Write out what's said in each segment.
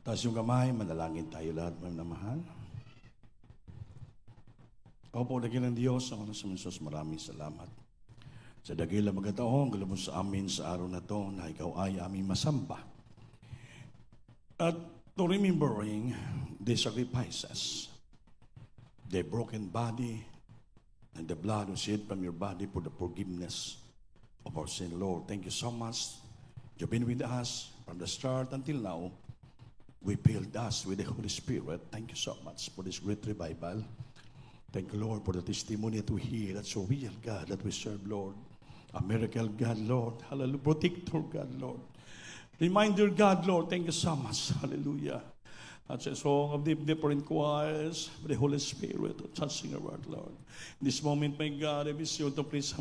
Taas yung kamay, manalangin tayo lahat, mga namahal. Opo, dakilang Diyos, ang sa Mensos, maraming salamat. Sa dakilang magataong, galubos sa amin sa araw na to, na ikaw ay aming masamba. At to remembering the sacrifices, the broken body, and the blood was shed from your body for the forgiveness of our sin, Lord. Thank you so much. You've been with us from the start until now. We filled us with the Holy Spirit. Thank you so much for this great revival. Thank you, Lord, for the testimony that we hear. That's a real God that we serve, Lord. A miracle God, Lord. Hallelujah. Protector God, Lord. Reminder God, Lord. Thank you so much. Hallelujah. That's a song of the different choirs with the Holy Spirit touching our heart, Lord. In this moment, my God, I wish you to please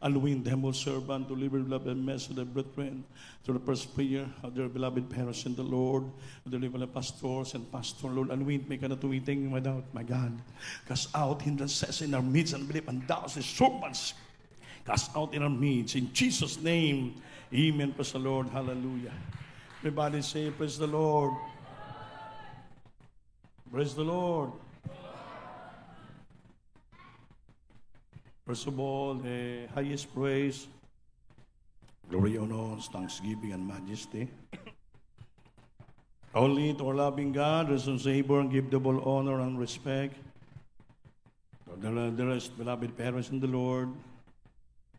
anoint the humble servant to live beloved message of the brethren to the first prayer of their beloved parents in the Lord, of the beloved pastors and pastor, Lord. Anoint me ka na tuwiting without, my God. Cast out hindrances in our midst and believe and thou the servants. Cast out in our midst. In Jesus' name, amen. Praise the Lord. Hallelujah. Everybody say, praise the Lord. Praise the Lord. First of all, the highest praise, glory, honor, thanksgiving, and majesty. Only to our loving God, risen Savior, and give double honor and respect to the rest beloved parents in the Lord,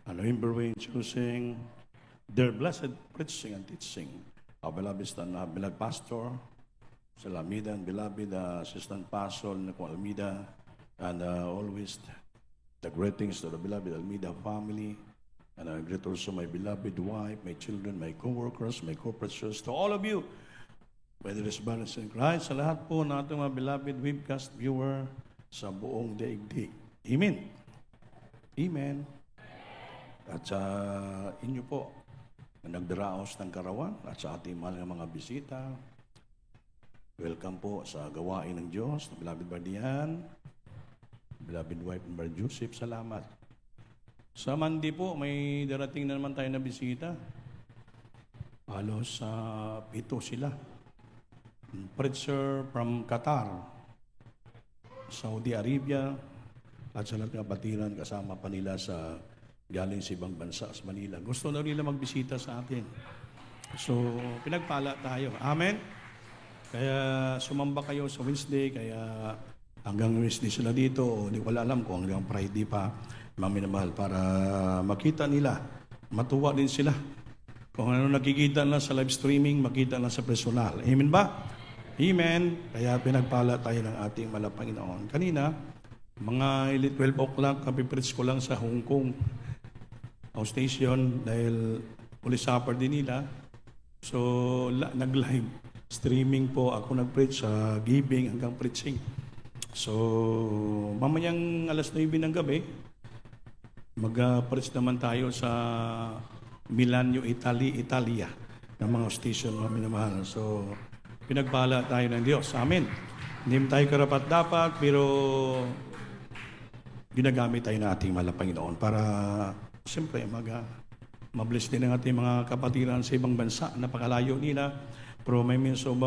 and remembering, choosing their blessed preaching and teaching. Our beloved pastor, Salamida, and beloved assistant pastor, Nicole Almeida, and always the greetings to the beloved Almeida family, and I greet also my beloved wife, my children, my co-workers, my co-preachers, to all of you, whether it's brothers in Christ, sa lahat po ng ating mga beloved webcast viewer sa buong daigdig. Amen. Amen. At sa inyo po, na nagdaraos ng karawan, at sa ating mahal ng mga bisita, welcome po sa gawain ng Diyos, beloved Bardian, beloved wife and Brother Joseph, salamat. Sa Monday po, may darating na naman tayo na bisita. Halos 7 sila. Preacher from Qatar, Saudi Arabia, at sa lahat ng kapatiran, kasama pa nila sa galing sa ibang bansa sa Manila. Gusto na nila magbisita sa atin. So, pinagpala tayo. Amen? Kaya sumamba kayo sa Wednesday, kaya hanggang Wednesday sila dito, hindi ko alam kung hanggang Friday pa, maminamahal, para makita nila, matuwa din sila. Kung ano nakikita na sa live streaming, makita na sa personal. Amen ba? Amen. Kaya pinagpala tayo ng ating Panginoon. Kanina, mga 12 o'clock, kapipreach ko lang sa Hong Kong station dahil uli supper din nila. So, nag-live streaming po ako nag-preach sa giving hanggang preaching. So, mamayang alas 9 ng gabi, mag-preach naman tayo sa Milano, Italia, ng mga station na minamahal. So, pinagpala tayo ng Diyos. Amen. Hindi tayo karapat-dapat, pero ginagamit tayo ng ating mahal na Panginoon para, siyempre, mabless din ang ating mga kapatiran sa ibang bansa. Napakalayo nila. Pero may means of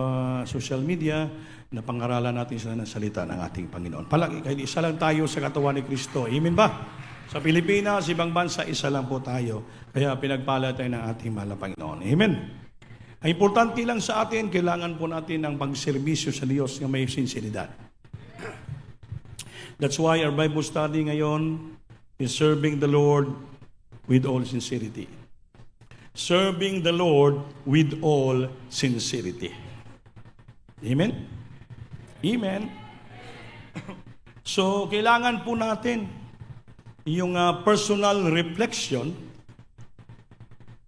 social media na pangaralan natin sila ng salita ng ating Panginoon. Palagi, kahit isa lang tayo sa katawan ni Kristo. Amen ba? Sa Pilipinas, ibang bansa, isa lang po tayo. Kaya pinagpala tayo ng ating mahal na Panginoon. Amen. Ang importante lang sa atin, kailangan po natin ng pagserbisyo sa Diyos na may sinseridad. That's why our Bible study ngayon is serving the Lord with all sincerity. Serving the Lord with all sincerity. Amen? Amen? So, kailangan po natin yung personal reflection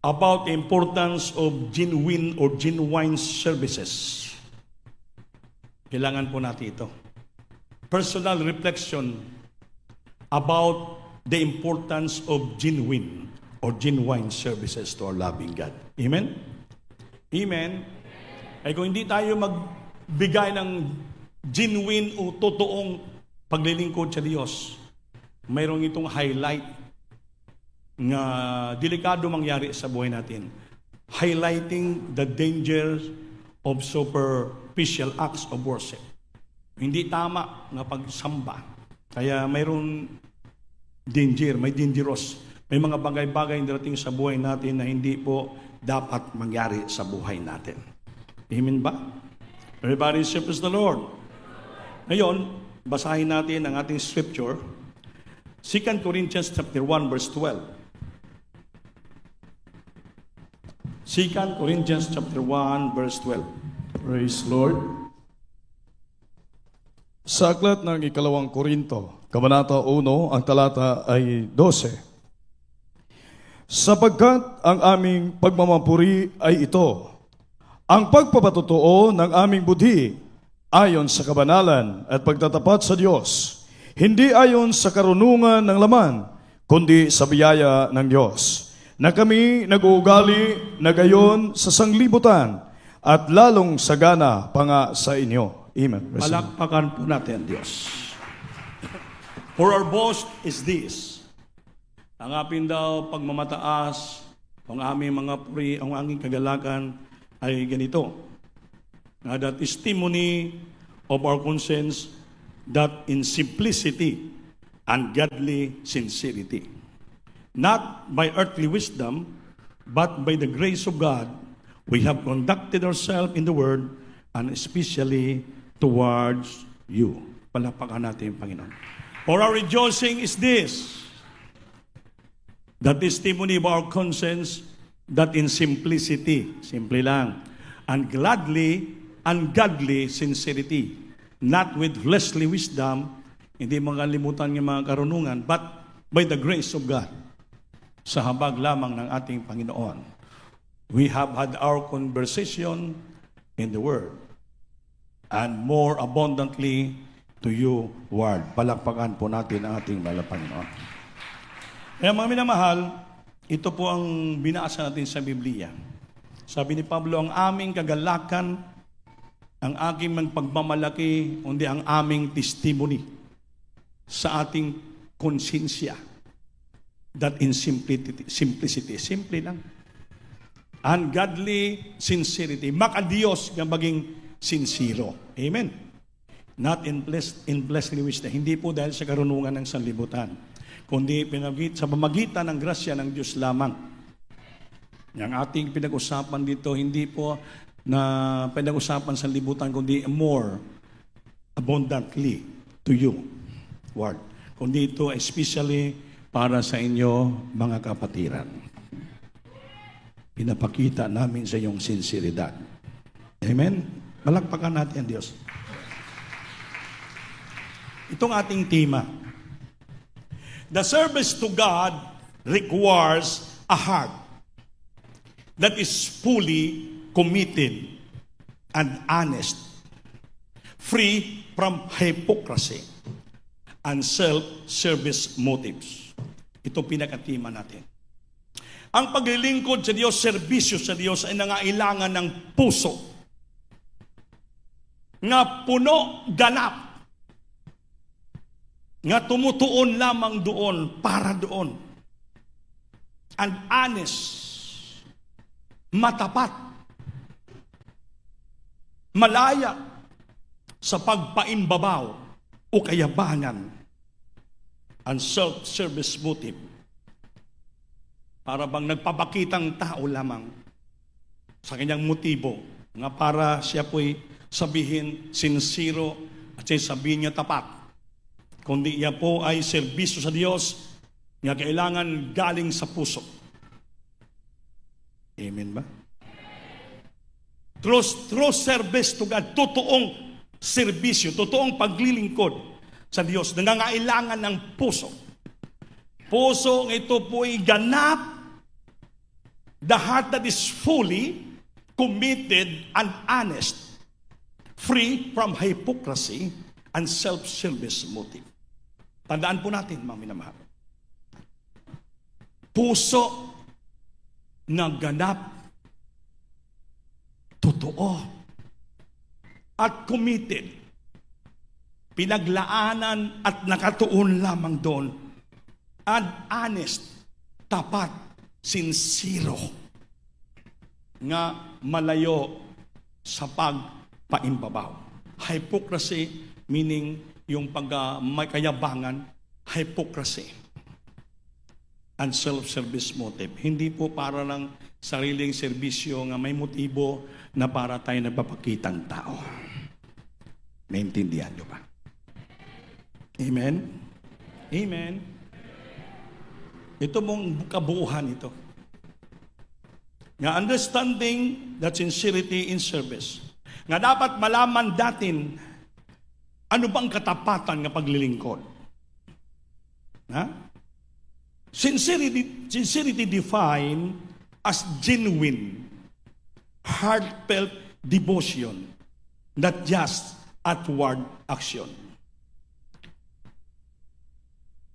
about the importance of genuine services. Kailangan po natin ito. Personal reflection about the importance of genuine services to our loving God. Amen? Amen? Ay kung hindi tayo magbigay ng genuine o totoong paglilingkod sa Diyos, mayroong itong highlight nga delikado mangyari sa buhay natin. Highlighting the dangers of superficial acts of worship. Hindi tama na pagsamba. Kaya mayroon danger, may dangerous. May mga bagay-bagay na darating sa buhay natin na hindi po dapat mangyari sa buhay natin. Amen ba? Everybody worship the Lord. Ngayon, basahin natin ang ating scripture. 2 Corinthians chapter 1 verse 12. 2 Corinthians chapter 1 verse 12. Praise Lord. Sa aklat ng ikalawang Korinto, Kabanata 1, ang talata ay 12. Sapagkat ang aming pagmamapuri ay ito, ang pagpapatotoo ng aming budhi ayon sa kabanalan at pagtatapat sa Diyos, hindi ayon sa karunungan ng laman, kundi sa biyaya ng Diyos, na kami nag-uugali na gayon sa sanglibutan at lalong sagana pa nga sa inyo. Amen. Palakpakan po natin ang Diyos. For our boast is this. Ang apin daw pagmamataas, ang aming mga puri, ang aming kagalakan ay ganito. Na the testimony of our conscience that in simplicity and godly sincerity, not by earthly wisdom, but by the grace of God, we have conducted ourselves in the Word, and especially towards you. Palakpakan natin yung Panginoon. For our rejoicing is this, the testimony of our conscience, that in simplicity, simple lang, and gladly and godly sincerity, not with fleshly wisdom, hindi makalimutan ng mga karunungan, but by the grace of God, sa habag lamang ng ating Panginoon. We have had our conversation in the Word, and more abundantly to you, Word. Palakpakan po natin ang ating mahal na Panginoon. Kaya mga minamahal, ito po ang binasa natin sa Biblia. Sabi ni Pablo, ang aming kagalakan, ang aking pagmamalaki, kundi ang aming testimony sa ating konsensya, that in simplicity, simple lang. Ungodly sincerity, makadiyos nga maging sincero. Amen. Not in fleshly wisdom, hindi po dahil sa karunungan ng sanlibutan, kundi sa pamagitan ng grasya ng Diyos lamang. Yang ating pinag-usapan dito, hindi po na pinag-usapan sa libutan, kundi more abundantly to you, Lord. Kundi ito especially para sa inyo, mga kapatiran. Pinapakita namin sa iyong sinseridad. Amen? Malakpakan natin ang Diyos. Itong ating tema, the service to God requires a heart that is fully committed and honest, free from hypocrisy and self-service motives. Ito pinakatima natin. Ang paglilingkod sa Diyos, serbisyo sa Diyos ay nangailangan ng puso nga puno ganap, nga tumutuon lamang doon, para doon. And honest, matapat, malaya sa pagpaimbabaw o kayabangan, and self-service motive. Para bang nagpapakitang tao lamang sa kanyang motibo, nga para siya po'y sabihin sincero at sabihin niya tapat. Kundi iyan po ay serbisyo sa Diyos nga kailangan galing sa puso. Amen ba? True service to God, totoong serbisyo, totoong paglilingkod sa Diyos, nangangailangan ng puso. Puso ito po ay ganap, the heart that is fully committed and honest, free from hypocrisy and self-service motive. Tandaan po natin, mga minamahal. Puso na ganap, totoo, at committed, pinaglaanan at nakatuon lamang doon, and honest, tapat, sincero, nga malayo sa pagpaimbabaw. Hypocrisy, meaning yung may kayabangan, hypocrisy. And self-service motive. Hindi po para lang sariling serbisyo nga may motibo na para tayo nagpapakitang tao. Naintindihan nyo ba? Amen? Amen? Ito mong kabuuhan ito. Nga understanding that sincerity in service. Nga dapat malaman natin ano bang katapatan ng paglilingkod. Ha? Sincerity defined as genuine, heartfelt devotion, not just outward action.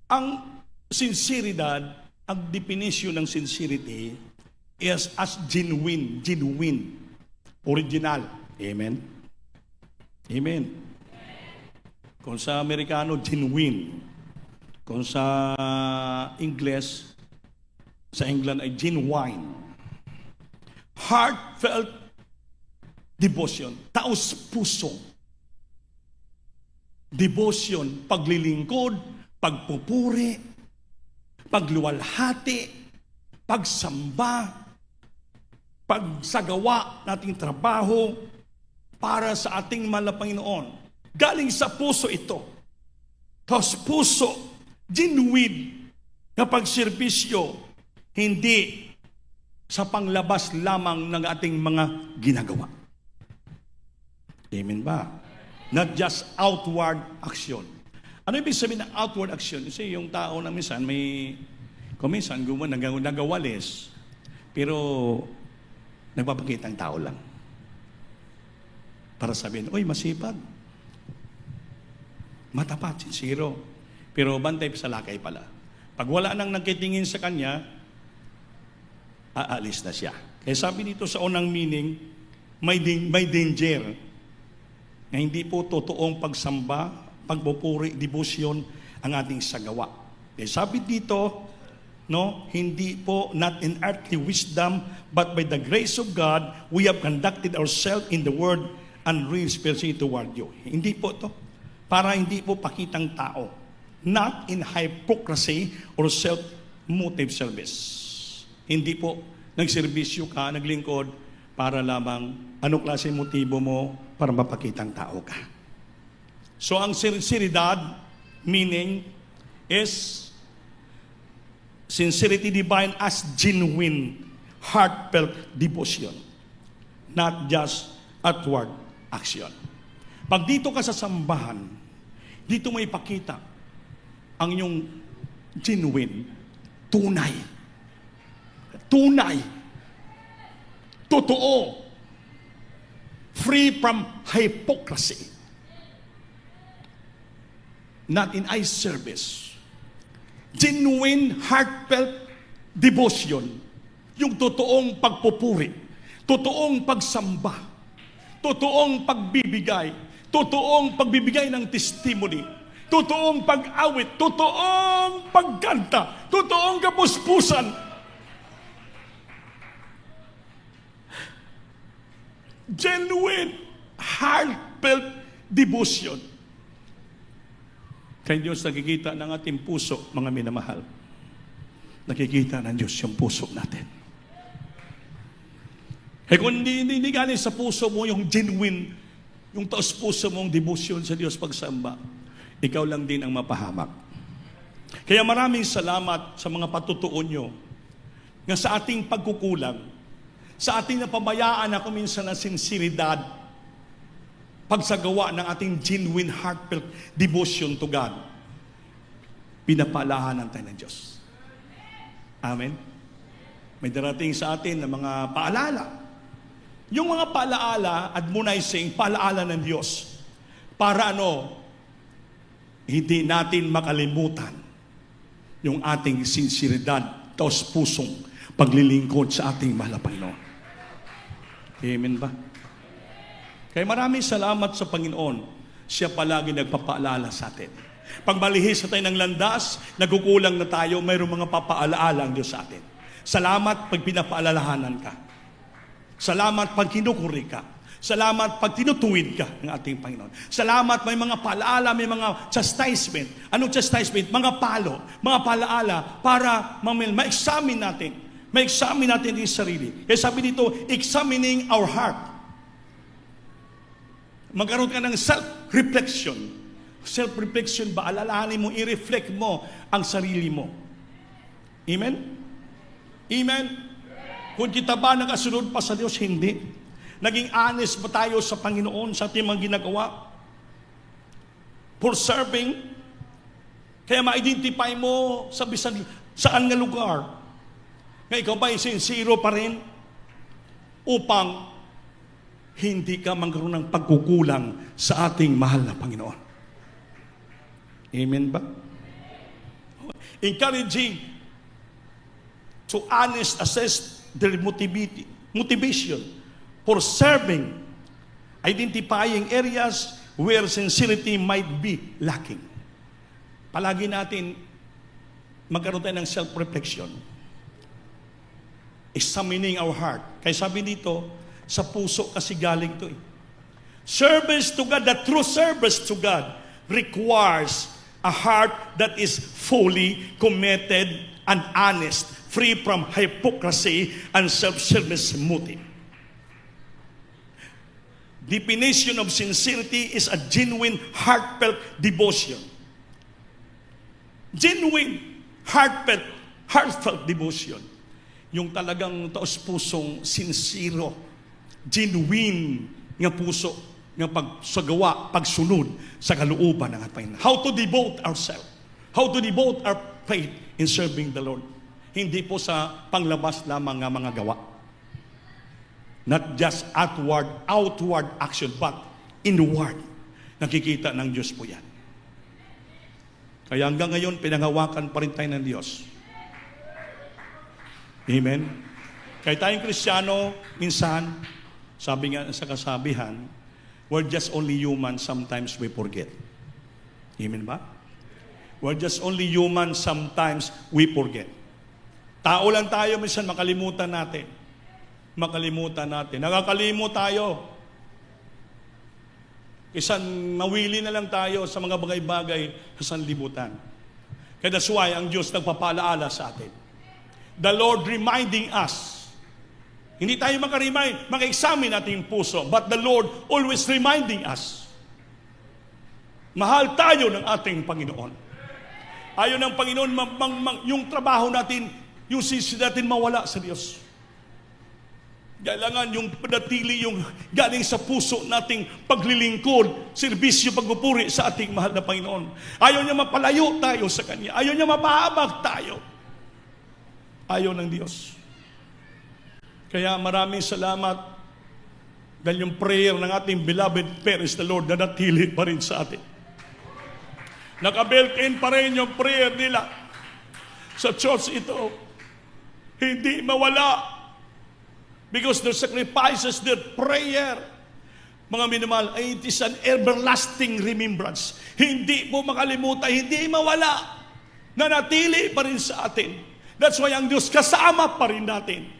Ang sinceridad, ang definition ng sincerity is as genuine, original. Amen? Amen. Kung sa Amerikano, genuine. Kung sa English, sa England ay genuine. Heartfelt devotion. Taos puso. Devotion, paglilingkod, pagpupuri, pagluwalhati, pagsamba, pagsagawa nating trabaho para sa ating mahal na Panginoon. Galing sa puso ito. Taos puso, genuine na pagserbisyo, hindi sa panglabas lamang ng ating mga ginagawa. Amen ba? Not just outward action. Ano ibig sabihin ng outward action? Kasi yung tao na minsan minsan nagawalis, pero nagpapakitang tao lang. Para sabihin, oy, masipag. Matapat, sincero. Pero bantay sa lakay pala. Pag wala nang nagkitingin sa kanya, aalis na siya. Kaya sabi dito sa unang meaning, may danger na hindi po totoong pagsamba, pagpupuri, devotion ang ating sagawa. Kaya sabi dito, hindi po not in earthly wisdom, but by the grace of God, we have conducted ourselves in the word and real spiritually toward you. Hindi po to. Para hindi po pakitang tao. Not in hypocrisy or self-motive service. Hindi po nagserbisyo ka, naglingkod, para lamang anong klase motibo mo para mapakitang tao ka. So ang sinceridad, meaning, is sincerity defined as genuine, heartfelt devotion. Not just outward action. Pag dito ka sa sambahan, dito mo ipakita ang iyong genuine, tunay, totoo, free from hypocrisy, not in eye service, genuine, heartfelt devotion, yung totoong pagpupuri, totoong pagsamba, totoong pagbibigay ng testimony, totoong pag-awit, totoong pagkanta, totoong kapuspusan. Genuine, heartfelt devotion. Kay Diyos nakikita ng ating puso, mga minamahal. Nakikita ng Diyos yung puso natin. Kung hindi galing sa puso mo yung genuine, yung taos puso mong devotion sa Diyos pagsamba, ikaw lang din ang mapahamak. Kaya maraming salamat sa mga patutuon nyo nga sa ating pagkukulang, sa ating napabayaan na kuminsan na sinseridad, pagsagawa ng ating genuine heartfelt devotion to God, pinapalahanan tayo ng Diyos. Amen? May darating sa atin na mga paalala. Yung mga paalaala, admonizing, paalaala ng Diyos, para hindi natin makalimutan yung ating sinseridad, taos pusong paglilingkod sa ating mahal na Panginoon. Amen ba? Kaya maraming salamat sa Panginoon. Siya palagi nagpapaalala sa atin. Pag malihis na tayo ng landas, nagkukulang na tayo, mayroong mga papaalaala ang Diyos sa atin. Salamat pag pinapaalalahanan ka. Salamat pag kinukuri ka. Salamat pag tinutuwid ka ng ating Panginoon. Salamat may mga paalaala, may mga chastisement. Anong chastisement? Mga palo, mga paalaala para ma-examine natin. Ma-examine natin yung sarili. Kaya sabi dito, examining our heart. Magkaroon ka ng self-reflection. Self-reflection ba? Alalahanin mo, i-reflect mo ang sarili mo. Amen? Amen? Kung kita ba nakasunod pa sa Diyos, hindi. Naging honest ba tayo sa Panginoon sa ating mga ginagawa? For serving? Kaya ma-identify mo sa bisan saan nga lugar. Nga ikaw ba sincere pa rin? Upang hindi ka magkaroon ng pagkukulang sa ating mahal na Panginoon. Amen ba? Encouraging to honest assess their motivation for serving, identifying areas where sincerity might be lacking. Palagi natin magkaroon tayo ng self-reflection. Examining our heart. Kaya sabi dito, sa puso kasi galing to eh. Service to God, the true service to God requires a heart that is fully committed and honest, free from hypocrisy and self-service motive. Definition of sincerity is a genuine, heartfelt devotion. Genuine, heartfelt devotion. Yung talagang taos-pusong sincero, genuine nga puso, nga pagsagawa, pagsunod sa kalooban ng ating Panginoon. How to devote ourselves. How to devote our faith in serving the Lord. Hindi po sa panglabas lamang nga mga gawa. Not just outward action, but inward. Nakikita ng Diyos po yan. Kaya hanggang ngayon, pinangawakan pa rin tayo ng Diyos. Amen? Kaya tayong Kristiyano, minsan, sabi nga sa kasabihan, we're just only human, sometimes we forget. Amen ba? We're just only human, sometimes we forget. Tao lang tayo, minsan makalimutan natin. Nakakalimot tayo. Isan mawili na lang tayo sa mga bagay-bagay sa sanlibutan. Kaya that's why ang Diyos nagpapaalaala sa atin. The Lord reminding us. Hindi tayo maka-remind, maka-examine ating puso, but the Lord always reminding us. Mahal tayo ng ating Panginoon. Ayaw ng Panginoon, yung trabaho natin, yung sisi natin mawala sa Diyos. Kailangan yung panatili, yung galing sa puso nating paglilingkod, serbisyo, pagpupuri sa ating mahal na Panginoon. Ayaw niya mapalayo tayo sa Kanya. Ayaw niya mapahabag tayo. Ayaw ng Diyos. Kaya maraming salamat dahil yung prayer ng ating beloved parents, the Lord, na natili pa rin sa atin. Nakabuilt-in pa rin yung prayer nila sa church ito. Hindi mawala. Because their sacrifices, their prayer, mga minamahal, it is an everlasting remembrance. Hindi mo makalimutan, hindi mawala. Nanatili pa rin sa atin. That's why ang Diyos kasama pa rin natin.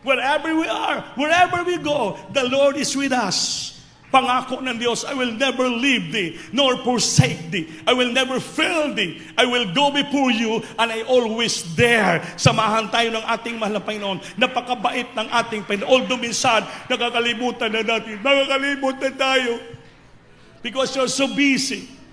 Wherever we are, wherever we go, the Lord is with us. Pangako ng Diyos, I will never leave thee, nor forsake thee. I will never fail thee. I will go before you, and I always there. Samahan tayo ng ating mahal na Panginoon. Napakabait ng ating Panginoon. Although minsan, nakakalimutan na natin. Nakakalimutan tayo. Because you're so busy.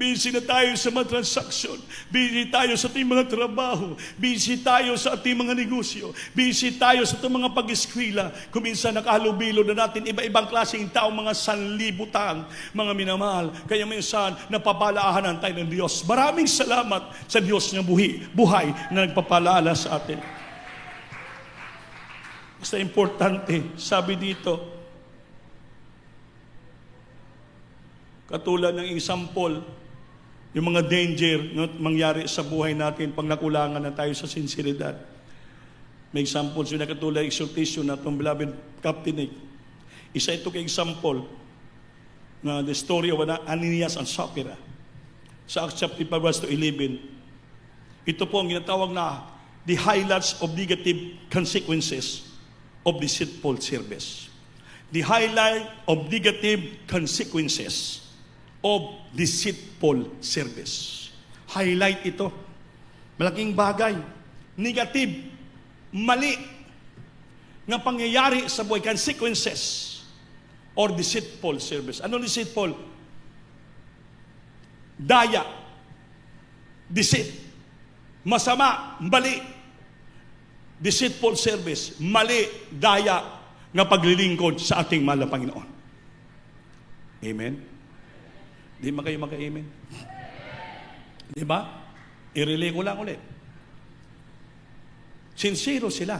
Busy na tayo sa mga transaksyon. Busy tayo sa ating mga trabaho. Busy tayo sa ating mga negosyo. Busy tayo sa ating mga pag-eskwela. Kung minsan nakahalubilo na natin iba-ibang klaseng tao, mga sanlibutan, mga minamahal. Kaya minsan napapalaahanan tayo ng Diyos. Maraming salamat sa Diyos ng buhay na nagpapalaala sa atin. Basta importante, sabi dito, katulad ng example, yung mga danger na mangyari sa buhay natin pag nakulangan na tayo sa sinseridad. May example, sila katulad exhortation na itong beloved captain. Isa ito kay example na the story of Ananias and Sapphira. Sa Acts chapter 5 verse 11. Ito po ang ginatawag na the highlights of negative consequences of deceitful service. the highlight of negative consequences of deceitful service. Highlight ito. Malaking bagay. Negative, mali, nga pangyayari sa buhay, consequences or deceitful service. Ano deceitful? Daya, deceit, masama, mali, deceitful service, mali, daya, nga paglilingkod sa ating mahal na Panginoon. Amen? Di ba kayo magka-amen? Di ba? I-relay ko lang ulit. Sincero sila.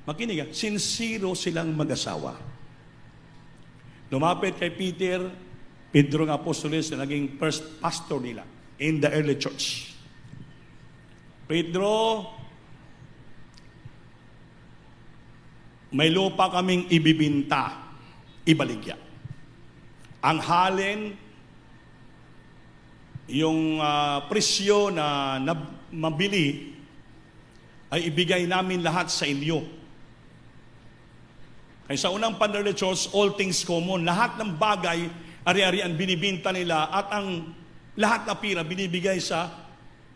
Makinig, sincero silang mag-asawa. Lumapit kay Pedro ng Apostoles na naging first pastor nila in the early church. Pedro, may lupa kaming ibibinta, ibaligya. Ang halin, yung presyo na mabili, ay ibigay namin lahat sa inyo. Kaya sa unang Panday Church, all things common. Lahat ng bagay, ari-arian binibinta nila at ang lahat na pira binibigay sa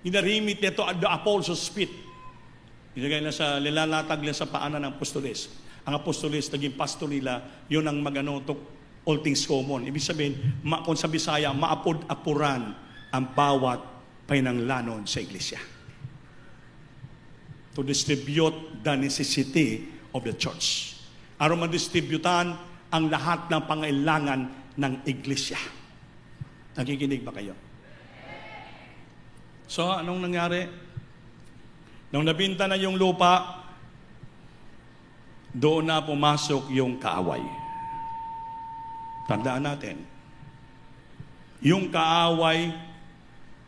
inarimit nito at the apostles' feet. Binigay na sa lilalatag nila sa paanan ng apostoles. Ang apostoles, naging pastor nila, yun ang all things common. Ibig sabihin, kung sa Bisaya, maapod-apuran ang bawat painanglanon sa iglesia. To distribute the necessity of the church. Araw madistributan ang lahat ng pangailangan ng iglesia. Nakikinig ba kayo? So, anong nangyari? Nung nabinta na yung lupa, doon na pumasok yung kaaway. Tandaan natin, yung kaaway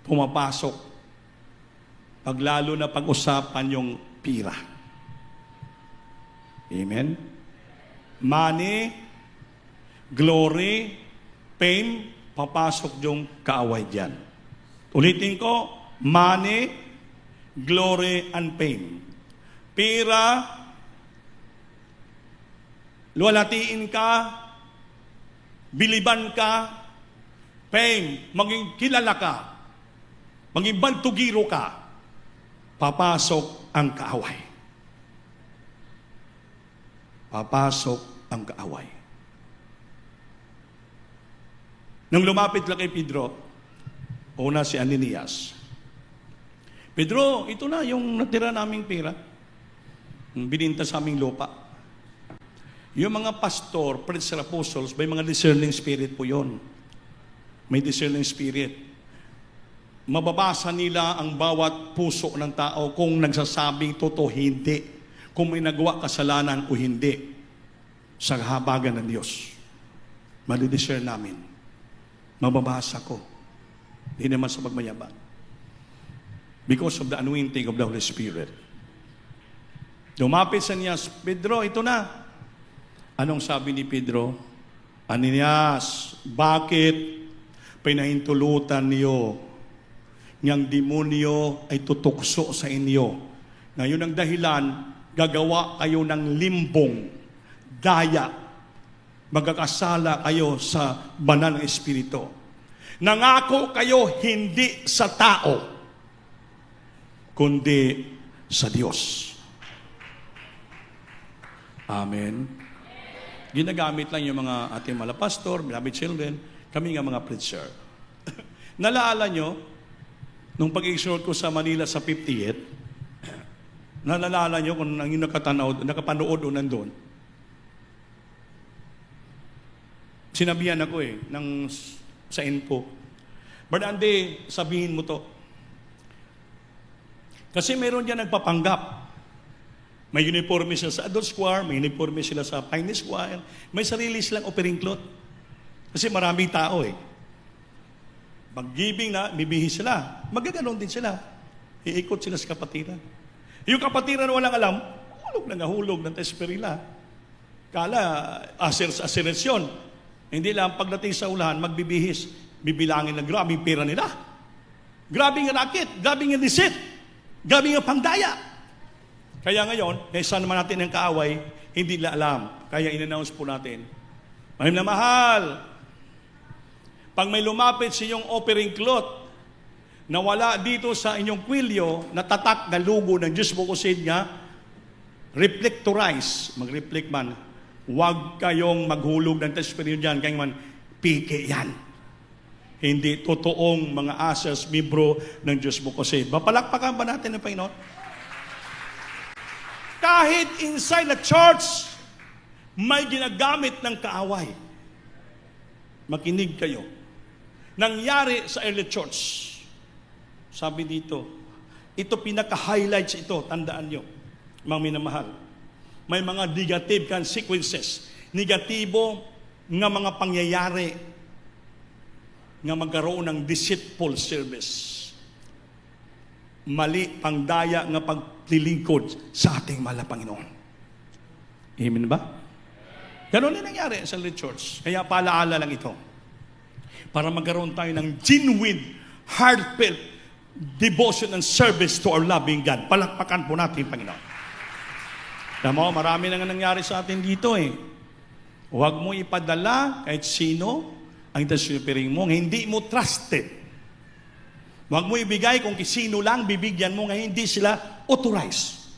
pumapasok pag lalo na pag-usapan yung pira. Amen? Money, glory, fame, papasok yung kaaway dyan. Ulitin ko, money, glory, and fame. Pira, luwalatiin ka, biliban ka, fame, maging kilala ka, maging bantugiro ka, papasok ang kaaway. Papasok ang kaaway. Nang lumapit lang kay Pedro, una si Ananias. Pedro, ito na yung natira naming pera. Bininta sa aming lupa. Yung mga pastor, preacher, apostles, may mga discerning spirit po yon. May discerning spirit. Mababasa nila ang bawat puso ng tao kung nagsasabing totoo, hindi. Kung may nagawa kasalanan o hindi. Sa habagan ng Diyos. Madidiscern namin. Mababasa ko. Hindi naman sa pagmayabang. Because of the anointing of the Holy Spirit. Lumapit sa niya, Pedro, ito na. Anong sabi ni Pedro? Ananias, bakit pinahintulutan niyo niyang demonyo ay tutukso sa inyo? Ngayon ang dahilan, gagawa kayo ng limbong, daya, magkakasala kayo sa banal ng Espiritu. Nangako kayo hindi sa tao, kundi sa Diyos. Amen. Ginagamit lang yung mga ating mga pastor, beloved children, kami nga mga preacher. Nalaala nyo, nung pag-exhort ko sa Manila sa 50th, nalala nyo kung ang nakapanood o nandun, sinabihan ako sa info, Brother Andy, sabihin mo to. Kasi meron dyan nagpapanggap. May uniforme sila sa adult choir, may uniforme sila sa finest choir, may sarili silang offering cloth. Kasi maraming tao Pag-giving na, bibihis sila. Magaganon din sila. Iikot sila sa kapatiran. Yung kapatiran na walang alam, hulog ng tesperila. Kala, aserasyon. Hindi lang, pagdating sa ulahan, magbibihis. Bibilangin na grabing pera nila. Grabing racket, grabing deceit, grabing pangdaya. Kaya ngayon, kaysa naman natin ng kaaway, hindi nila alam. Kaya in-announce po natin, mahal na mahal, pag may lumapit sa inyong offering cloth, na wala dito sa inyong kwilyo, na tatak na lugo ng Diyos Bukusid nga, reflectorize, mag-reflect man, huwag kayong maghulog ng tesperyo dyan, kaya man, pike yan. Hindi totoong mga asas, mibro ng Diyos Bukusid. Mapalakpakan ba natin ng Panginoon? Kahit inside the church, may ginagamit ng kaaway. Makinig kayo. Nangyari sa early church. Sabi dito, ito pinaka-highlights ito, tandaan nyo, mga minamahal. May mga negative consequences, negatibo nga mga pangyayari nga magkaroon ng deceitful service. Mali, pangdaya nga paglilingkod sa ating mahal na Panginoon. Amen ba? Ganon na nangyari sa early church. Kaya paalaala lang ito. Para magkaroon tayo ng genuine, heartfelt devotion and service to our loving God. Palakpakan po natin, Panginoon. Tama mo, marami na nga nangyari sa atin dito eh. Huwag mo ipadala kahit sino ang tasyopiring mo, hindi mo trusted. Huwag mo ibigay kung sino lang bibigyan mo nga hindi sila authorized.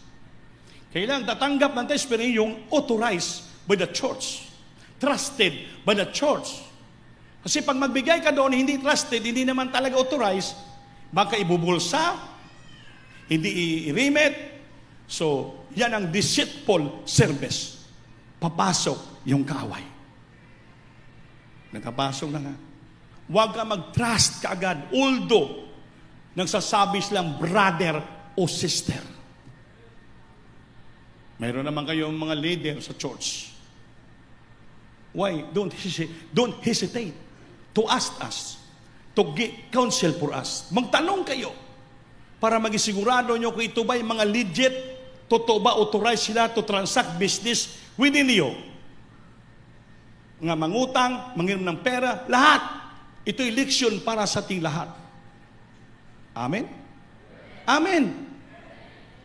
Kailangan tatanggap ng tasyopiring yung authorized by the church. Trusted by the church. Kasi pag magbigay ka doon, hindi trusted, hindi naman talaga authorized, baka ibubulsa, hindi i-remit. So, yan ang deceitful service. Papasok yung kaaway. Nakapasok na nga. Huwag ka mag-trust kaagad, although nagsasabi silang brother o sister. Mayroon naman kayong mga leader sa church. Why? Don't hesitate to ask us, to get counsel for us. Magtanong kayo para magisigurado nyo kung ito ba yung mga legit, totoo ba, authorized sila to transact business within you. Nga mangutang, manginom ng pera, lahat. Ito election para sa ating lahat. Amen? Amen.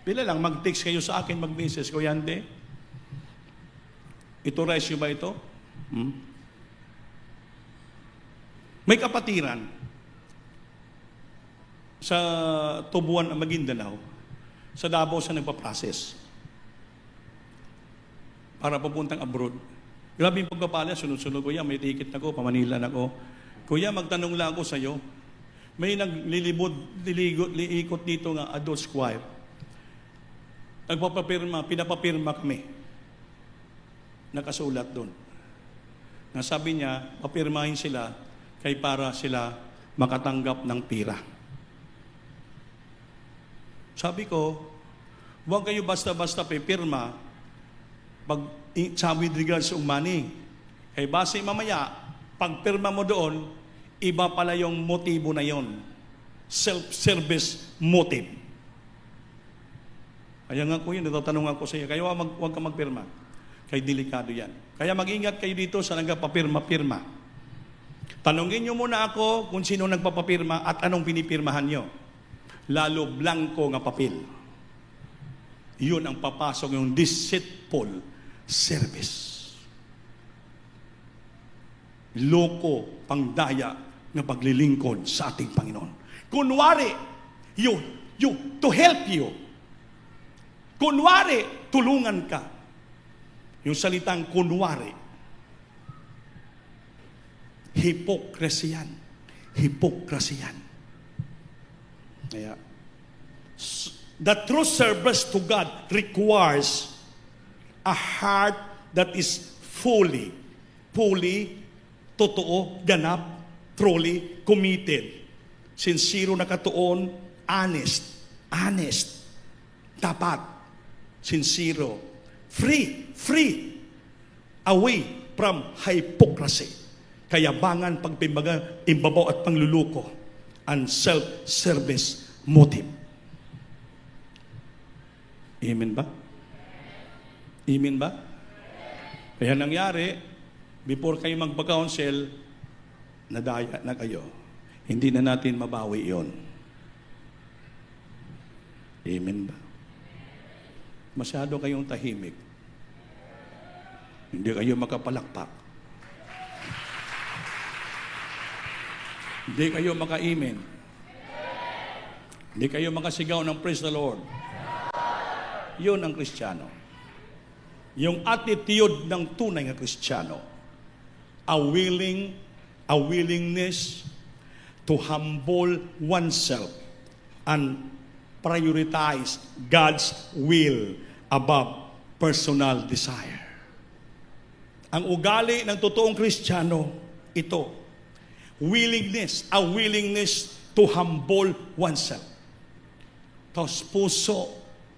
Bila lang, mag-text kayo sa akin, mag-message ko, Yante. Authorize nyo ba ito? May kapatiran sa Tubuan ng Maguindanao, sa Davao sa nagpa-process para papuntang abroad. Grabe yung pagpapala, sunod-sunod, Kuya, may ticket na ko, pamanila na ko. Kuya, magtanong lang ako sa iyo. May liikot dito nga adult choir. Nagpapapirma, pinapapirma kami. Nakasulat doon. Nasabi niya, papirmahin sila kay para sila makatanggap ng pira. Sabi ko, huwag kayo basta-basta pipirma pag sa with regards to money. Kay base mamaya, pag pirma mo doon, iba pala yung motibo na yon. Self-service motive. Kaya nga ko yun, natatanong ako sa iyo, kaya huwag ka magpirma. Kaya delikado yan. Kaya mag-ingat kayo dito sa nagpapapirma-pirma. Tanungin nyo muna ako kung sino nagpapapirma at anong pinipirmahan nyo. Lalo blanco nga papel. Yun ang papasok yung deceitful service. Loko, pangdaya nga paglilingkod sa ating Panginoon. Kunwari, to help you. Kunwari, tulungan ka. Yung salitang kunwari. Hypocrisy yan. Hypocrisy yan. Kaya, the true service to God requires a heart that is fully, totoo, ganap, truly committed, sincere na katuon, honest, tapat, sincere, free, away from hypocrisy, kayabangan, pagpimbaga, imbabaw at pangluluko, and self-service motive. Amen ba? Amen ba? Kaya nangyari, before kayo magpa-counsel, nadaya na kayo. Hindi na natin mabawi yon. Amen ba? Masyado kayong tahimik. Hindi kayo makapalakpak. Hindi kayo maka-amen. Hindi kayo makasigaw ng praise the Lord. Yun ang Kristiyano. Yung attitude ng tunay na Kristiyano. A willingness to humble oneself and prioritize God's will above personal desire. Ang ugali ng totoong Kristiyano, ito, a willingness to humble oneself. Tapos puso,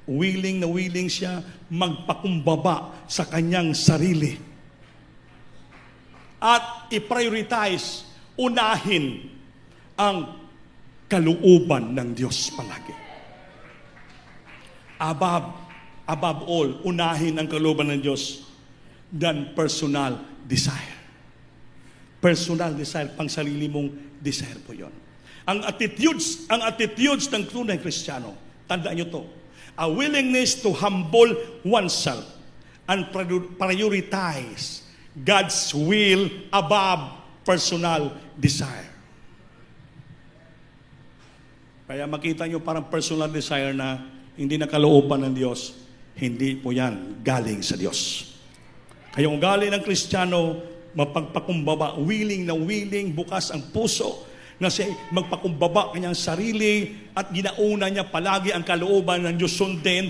willing na willing siya magpakumbaba sa kanyang sarili. At i-prioritize, unahin ang kalooban ng Diyos palagi. Above all, unahin ang kalooban ng Diyos than personal desire. Personal desire, pang sarili mong desire po yon. Ang attitudes ng tunay Kristiyano, tandaan nyo to, a willingness to humble oneself and prioritize God's will above personal desire. Kaya makita nyo parang personal desire na hindi nakalooban ng Diyos, hindi po yan galing sa Diyos. Kaya ang galing ng Kristiyano, mapagpakumbaba, willing na willing, bukas ang puso, na siya magpakumbaba kanyang sarili at ginauna niya palagi ang kalooban ng Diyos sundin,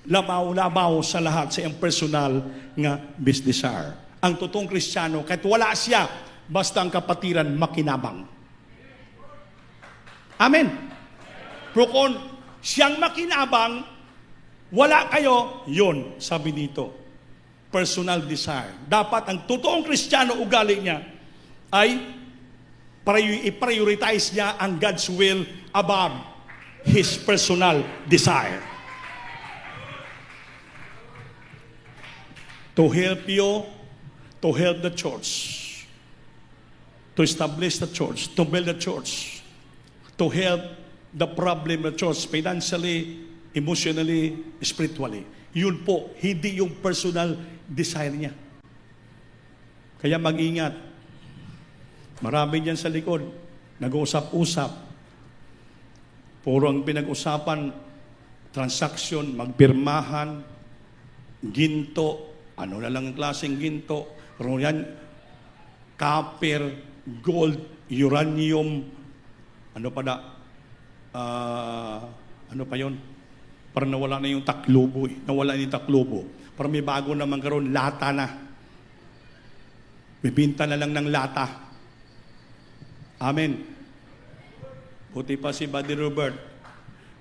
labaw-labaw sa lahat sa iyang personal nga desire. Ang totoong Kristiyano, kahit wala siya, basta ang kapatiran makinabang. Amen. Pero kung siyang makinabang, wala kayo, yun, sabi dito, personal desire. Dapat ang totoong Kristiyano, ugali niya, ay i-prioritize niya ang God's will above his personal desire. To help you, to help the church, to establish the church, to build the church, to help the problem of the church financially, emotionally, spiritually. Yun po, hindi yung personal desire niya. Kaya mag-ingat. Marami dyan sa likod, nag-uusap-usap. Puro ang pinag-usapan, transaction, magpirmahan, ginto, ano na lang ang klaseng ginto, yan, copper, gold, uranium, ano pa na, ano pa yon? Parang nawala na yung taklubo eh. Nawala na yung taklubo. Parang may bago naman karoon, lata na. Bibinta na lang ng lata. Amen. Buti pa si Buddy Robert,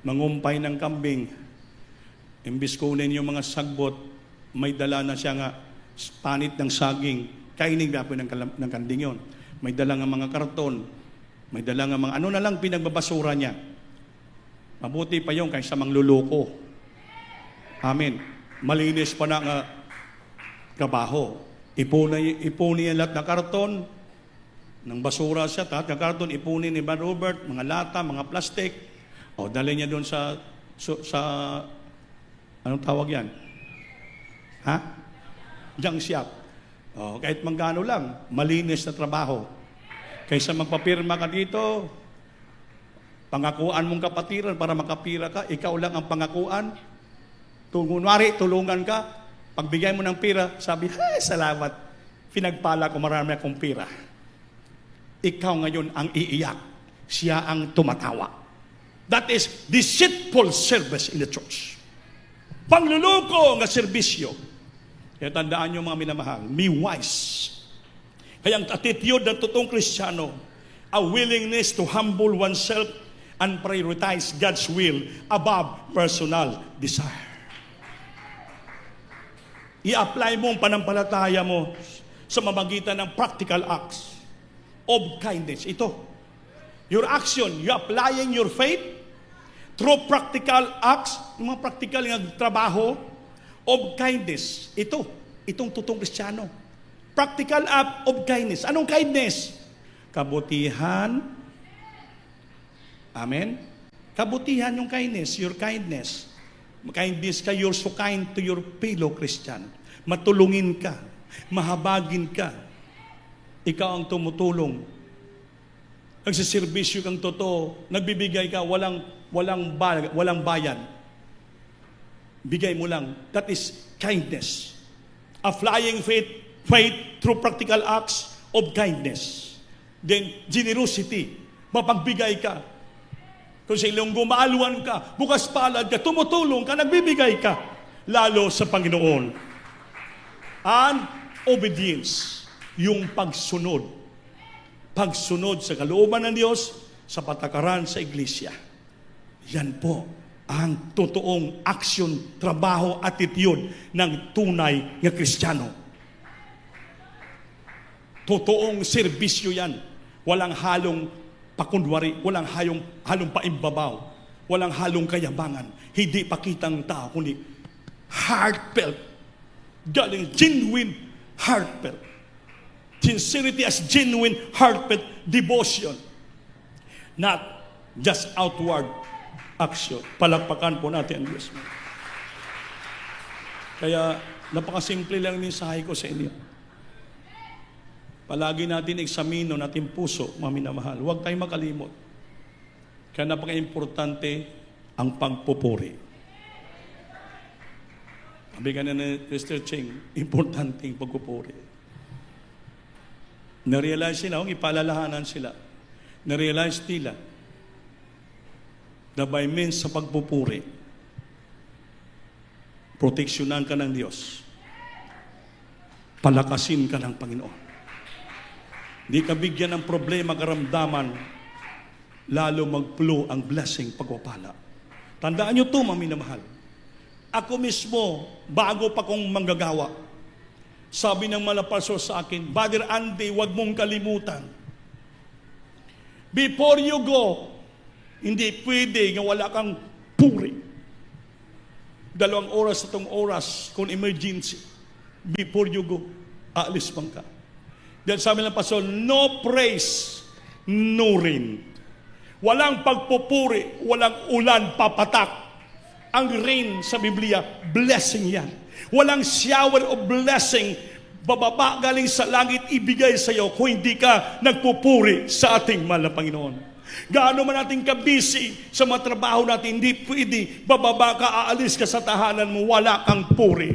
mangumpay ng kambing. Imbis kunin yung mga sagbot, may dala na siya nga panit ng saging. Kainig na po ng kanding yon. May dala nga mga karton. May dala nga mga ano na lang pinagbabasura niya. Mabuti pa yung kaysa mangluloko. Amen. Malinis pa na nga trabaho. Ipunin yung lahat na karton, ng basura siya, lahat ng karton, ipunin ni Brad Robert, mga lata, mga plastic, o dali niya doon sa anong tawag yan? Ha? Junk shop. O, kahit manggano lang, malinis na trabaho. Kaysa magpapirma ka dito, pangakuan mong kapatiran para makapira ka, ikaw lang ang pangakuan. Kunwari, tulungan ka, pagbigay mo ng pira, sabi, salamat, pinagpala ko marami akong pira. Ikaw ngayon ang iiyak, siya ang tumatawa. That is deceitful service in the church. Pangluloko nga serbisyo. Kaya tandaan nyo mga minamahal, be wise. Kaya ang attitude ng totoong Kristiyano, a willingness to humble oneself and prioritize God's will above personal desire. I-apply mo ang panampalataya mo sa mamagitan ng practical acts of kindness. Ito, your action, you applying your faith through practical acts, yung mga practical nga trabaho of kindness. Itong totoong Kristiyano. Practical act of kindness. Anong kindness? Kabutihan. Amen? Kabutihan yung kindness, your kindness. Kindness ka, you're so kind to your fellow Christian. Matulungin ka, mahabagin ka. Ikaw ang tumutulong. Nagsiservisyo kang totoo, nagbibigay ka, walang bayan. Bigay mo lang. That is kindness. A flying faith through practical acts of kindness. Then, generosity. Mapagbigay ka. Kung sa ilang gumaaluan ka, bukas palad ka, tumutulong ka, nagbibigay ka. Lalo sa Panginoon. And obedience. Yung pagsunod. Pagsunod sa kalooban ng Diyos, sa patakaran sa iglesia. Yan po ang totoong aksyon, trabaho, attitude ng tunay na Kristiyano. Totoong serbisyo yan. Walang halong pakunwari, walang halong paimbabaw, walang halong kayabangan. Hindi pakitang tao, kundi heartfelt. Galing genuine heartfelt. Sincerity as genuine heartfelt devotion. Not just outward action. Palakpakan po natin ang Diyos. Kaya napakasimple lang ng mensahe ko sa inyo. Palagi natin eksamino natin puso, mga minamahal. Huwag tayong makalimot. Kaya napaka-importante ang pagpupuri. Sabi ka na ni Mr. Cheng, importante ang pagpupuri. Na-realize nila, ipalalahanan sila. Na-realize nila na by means sa pagpupuri, proteksyonan ka ng Diyos. Palakasin ka ng Panginoon. Di ka bigyan ng problema, karamdaman, lalo mag-flow ang blessing, pagpapala. Tandaan nyo ito, mga minamahal. Ako mismo, bago pa kong manggagawa, sabi ng malapasor sa akin, Brother Andy, huwag mong kalimutan. Before you go, hindi pwede nga wala kang puri. 2 oras, 3 oras, kung emergency. Before you go, aalis bang ka. Dahil sabi ng pastor, no praise, no rain. Walang pagpupuri, walang ulan papatak. Ang rain sa Biblia, blessing yan. Walang shower of blessing, bababa galing sa langit, ibigay sa iyo kung hindi ka nagpupuri sa ating mahal na Panginoon. Gaano man natin ka-busy sa mga trabaho natin, hindi pwede, bababa ka, aalis ka sa tahanan mo, wala kang puri.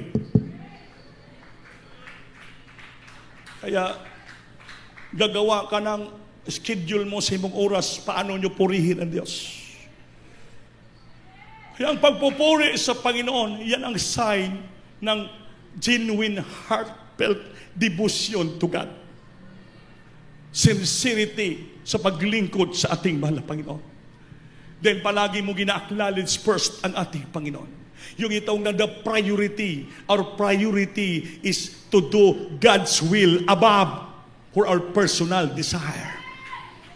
Kaya, gagawa ka ng schedule mo sa imong oras, paano nyo purihin ang Diyos. Kaya ang pagpupuri sa Panginoon, yan ang sign ng genuine heartfelt devotion to God. Sincerity sa paglingkod sa ating mahal na Panginoon. Then palagi mo gina-acknowledge first ang ating Panginoon. Yung itong na the priority, our priority is to do God's will above for our personal desire.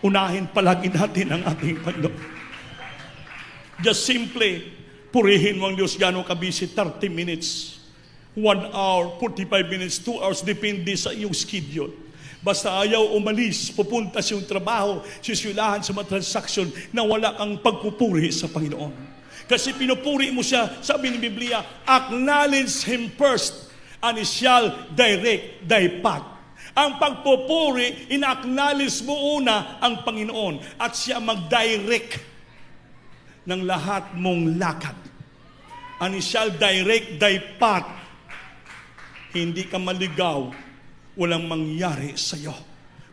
Unahin palagi natin ang ating Panginoon. Just simply, purihin mo ang Diyos gano'ng kabisi, 30 minutes, 1 hour, 45 minutes, 2 hours, depende sa iyong schedule. Basta ayaw umalis, pupunta sa iyong trabaho, sisulahan sa mga transaksyon na wala kang pagpupuri sa Panginoon. Kasi pinupuri mo siya, sabi ng Biblia, acknowledge Him first, and He shall direct thy path. Ang pagpupuri, ina-acknowledge mo una ang Panginoon at siya mag-direct ng lahat mong lakad. And He shall direct thy path. Hindi ka maligaw, walang mangyari sa iyo.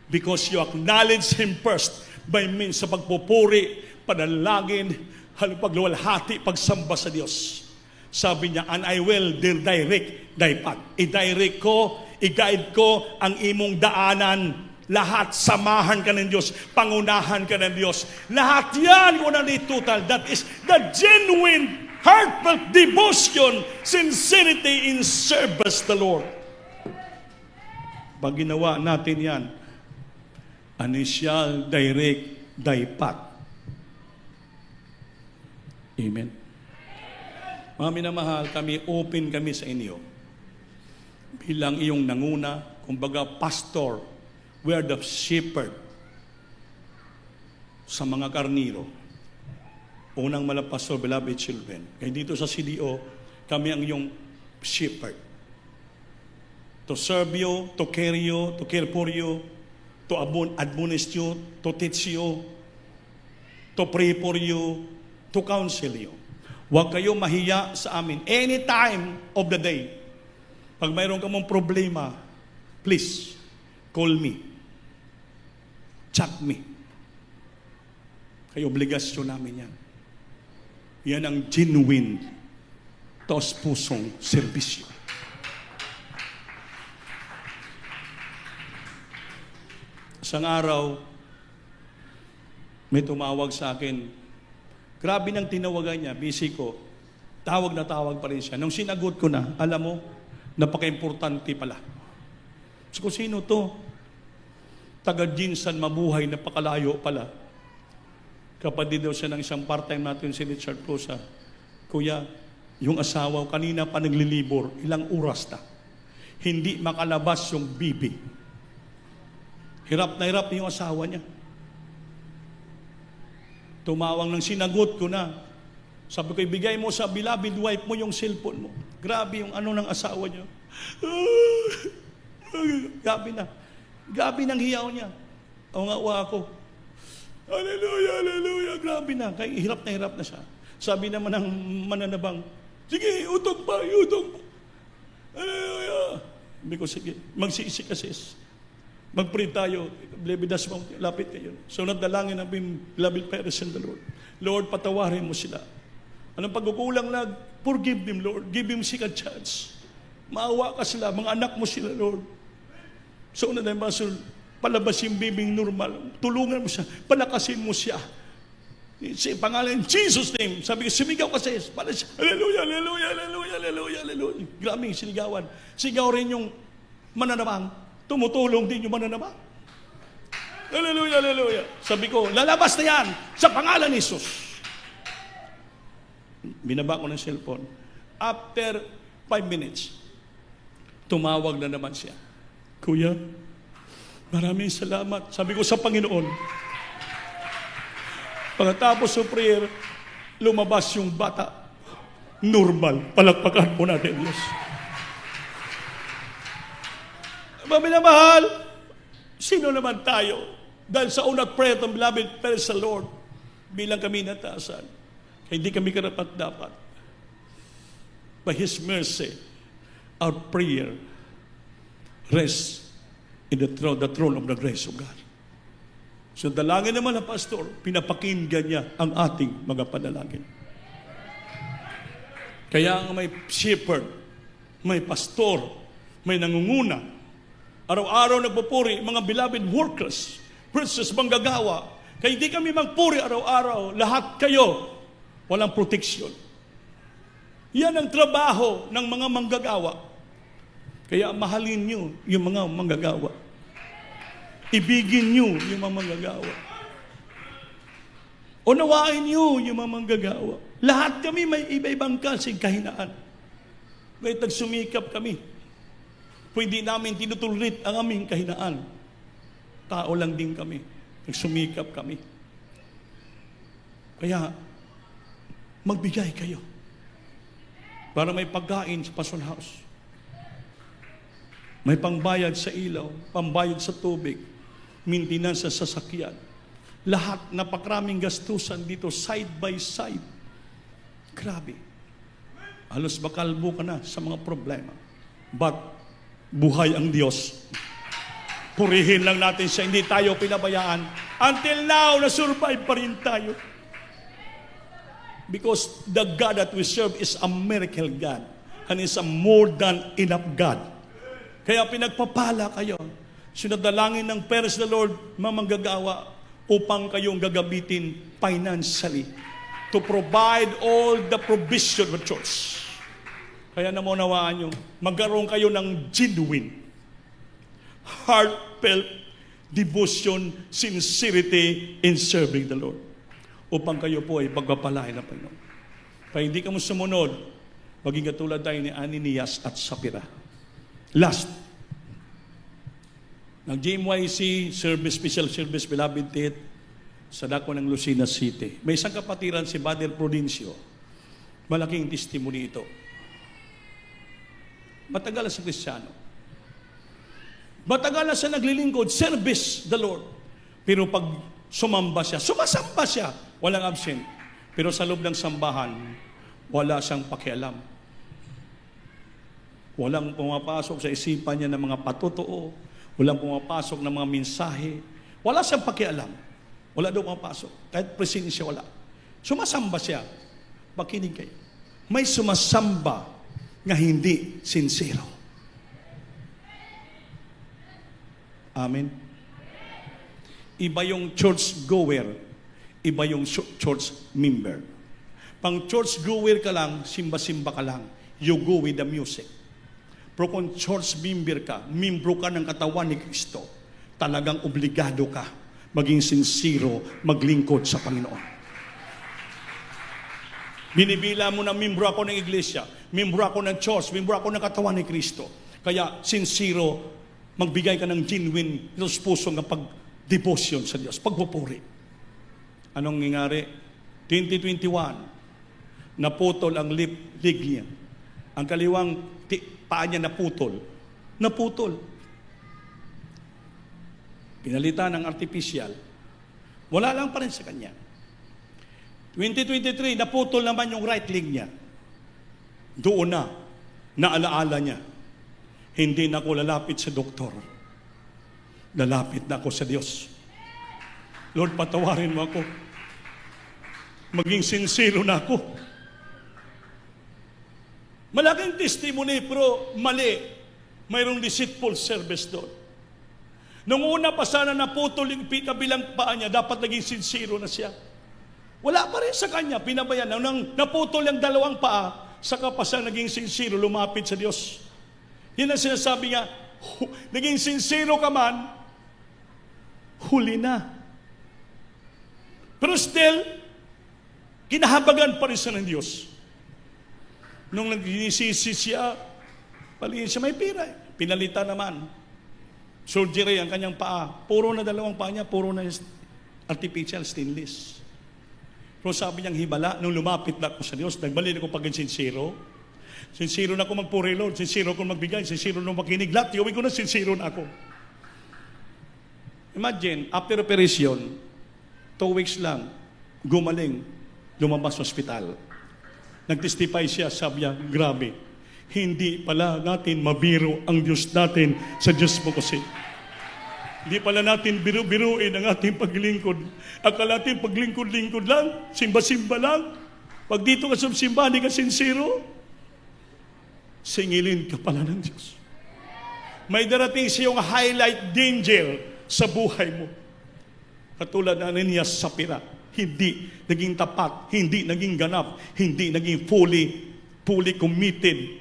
Because you acknowledge Him first by means sa pagpupuri, panalangin, pagluwalhati, pagsamba sa Diyos. Sabi niya, and I will direct thy path. I-direct ko, i-guide ko ang imong daanan. Lahat, samahan ka ng Diyos, pangunahan ka ng Diyos. Lahat yan, kung total, that is the genuine, heartfelt devotion, sincerity in service the Lord. Pag ginawa natin yan, and He shall direct thy path. Amen. Mga minamahal, open kami sa inyo. Bilang iyong nanguna, kumbaga pastor, we are the shepherd sa mga karniro. Unang malapastor, beloved children. Kaya dito sa CDO, kami ang iyong shepherd. To serve you, to care you, to care for you, to admonish you, to teach you, to pray for you, to counsel you. Huwag kayo mahiya sa amin. Any time of the day. Pag mayroon ka mong problema, please, call me. Chat me. Kaya obligasyon namin yan. Yan ang genuine, taos-pusong serbisyo. Isang araw, may tumawag sa akin. Grabe nang tinawagan niya, busy ko. Tawag na tawag pa rin siya. Nung sinagot ko na, alam mo, napaka-importante pala. So, sino to? Taga-Jinsan, mabuhay, napakalayo pala. Kapatid daw siya ng isang part-time natin si Richard Cosa. Kuya, yung asawa ko kanina pa naglilibor, ilang oras na. Hindi makalabas yung bibi. Hirap na yung asawa niya. Tumawang ng sinagot ko na. Sabi ko, ibigay mo sa beloved wife mo yung cellphone mo. Grabe yung ano ng asawa niya. Grabe na. Grabe ng hiyaw niya. O nga ako. Hallelujah, hallelujah. Grabe na. Kaya hirap na siya. Sabi naman ng mananabang, sige, utong pa. Hallelujah. Sabi ko, sige, magsisikasis. Mag-pray tayo. Blebidas mo, lapit kayo. So, nadalangin ang beloved parents in the Lord. Lord, patawarin mo sila. Anong pagkukulang lang? Forgive them, Lord. Give them second chance. Maawa ka sila. Mga anak mo sila, Lord. So, palabas yung bibing normal. Tulungan mo siya. Palakasin mo siya. Sa pangalan, in Jesus' name. Sabi ko, sumigaw kasi. Hallelujah, hallelujah, hallelujah, hallelujah, hallelujah. Graming sinigawan. Sigaw rin yung mananabang. Tumutulong din yung mananabang. Hallelujah, hallelujah. Sabi ko, lalabas na yan sa pangalan ni Jesus. Binaba ko ng cellphone. After 5 minutes, tumawag na naman siya. Kuya, maraming salamat. Sabi ko sa Panginoon. Pagkatapos sa prayer, lumabas yung bata. Normal. Palakpakan po natin, Diyos. Maminamahal, sino naman tayo? Dahil sa unang prayer ng beloved parents sa Lord, bilang kami nataasan, kaya hindi kami karapat-dapat. By His mercy, our prayer rests in the throne of the grace of God. So dalangin naman ng pastor, pinapakinggan niya ang ating mga panalangin. Kaya ang may shepherd, may pastor, may nangunguna, araw-araw nagpupuri, mga beloved workers, princes, manggagawa. Kaya hindi kami magpuri araw-araw, lahat kayo, walang proteksyon. Yan ang trabaho ng mga manggagawa. Kaya mahalin nyo yung mga manggagawa. Ibigin nyo yung mga manggagawa. Unawain nyo yung mga manggagawa. Lahat kami may iba-ibang kasing kahinaan. Kaya nagsumikap kami. Pwede namin tinutulit ang aming kahinaan. Tao lang din kami. Nagsumikap kami. Kaya, magbigay kayo. Para may pagkain sa Pason House. May pangbayad sa ilaw, pambayad sa tubig, maintenance sa sasakyan. Lahat, napakaraming gastusan dito, side by side. Grabe. Halos makalbo ka na sa mga problema. But, buhay ang Diyos. Purihin lang natin siya, hindi tayo pinabayaan. Until now, na-survive pa rin tayo. Because the God that we serve is a miracle God. And is a more than enough God. Kaya pinagpapala kayo. Sinadalangin ng parents the Lord, mamanggagawa, upang kayong gagabitin financially to provide all the provision of the church. Kaya namunawaan nyo, magkaroon kayo ng genuine, heartfelt devotion, sincerity in serving the Lord. Upang kayo po ay pagpapalain ng Panginoon. Kaya hindi ka mo sumunod, maging katulad tayo ni Ananias at Sapphira. Last, ng GMYC, service, special service, beloved tit, sa dako ng Lucena City. May isang kapatiran si Brother Prudencio. Malaking testimony ito. Matagal na sa Kristiyano. Matagal na siya naglilingkod, service the Lord. Pero pag sumamba siya, sumasamba siya, walang absent. Pero sa loob ng sambahan, wala siyang pakialam. Walang pumapasok sa isipan niya ng mga patotoo. Walang pumapasok ng mga mensahe. Wala siyang pakialam. Wala daw pumapasok. Kahit presensya, wala. Sumasamba siya. Makinig kayo. May sumasamba nga hindi sincero. Amen. Iba yung church goer, iba yung church member. Pang church goer ka lang, simba-simba ka lang, you go with the music. Pero kung church member ka, membro ka ng katawan ni Kristo, talagang obligado ka maging sincero, maglingkod sa Panginoon. Binibila mo na membro ako ng iglesia, membro ako ng church, membro ako ng katawan ni Kristo. Kaya sincero, magbigay ka ng genuine, sa puso ng pag-devotion sa Diyos, pagpupuri. Anong nangyari? 2021, naputol ang lig niya. Ang kaliwang paa niya naputol. Naputol. Pinalitan ng artificial. Wala lang pa rin sa kanya. 2023, naputol naman yung right leg niya. Doon na, naalaala niya. Hindi na ako lalapit sa doktor. Lalapit na ako sa Diyos. Lord, patawarin mo ako. Maging sincero na ako. Malaking testimony, pero mali. Mayroong deceitful service doon. Nung una pa sana naputol yung kabilang paa niya, dapat naging sincero na siya. Wala pa rin sa kanya, pinabayan. Nang naputol yung dalawang paa, saka pa siya naging sincero, lumapit sa Diyos. Yan ang sinasabi niya, naging sincero ka man, huli na. Pero still, kinahabagan pa rin siya ng Diyos. Nung nagsinisisi siya, palingin siya, may pira. Pinalitan naman. Surgery ang kanyang paa. Puro na dalawang paa niya, puro na artificial stainless. Pero sabi niyang hibala, nung lumapit na ako sa Diyos, nagbalik ako pag sincero. Sincero na ako magpuri, Lord. Sincero ako magbigay. Sincero na makinig. Lahat, gawin ko na sincero na ako. Imagine, after operation, 2 weeks lang, gumaling, lumabas sa ospital. Nag-testify siya, sabi niya, grabe, hindi pala natin mabiro ang Diyos natin sa Diyos mo kasi. Hindi pala natin biru-biruin ang ating paglingkod. Akala natin paglingkod-lingkod lang, simba-simba lang. Pag dito ka sa simba, hindi ka sincero, singilin ka pala ng Diyos. May darating siyang highlight danger sa buhay mo. Katulad na Ananias sa Sapphira, hindi naging tapat, hindi naging ganap, hindi naging fully committed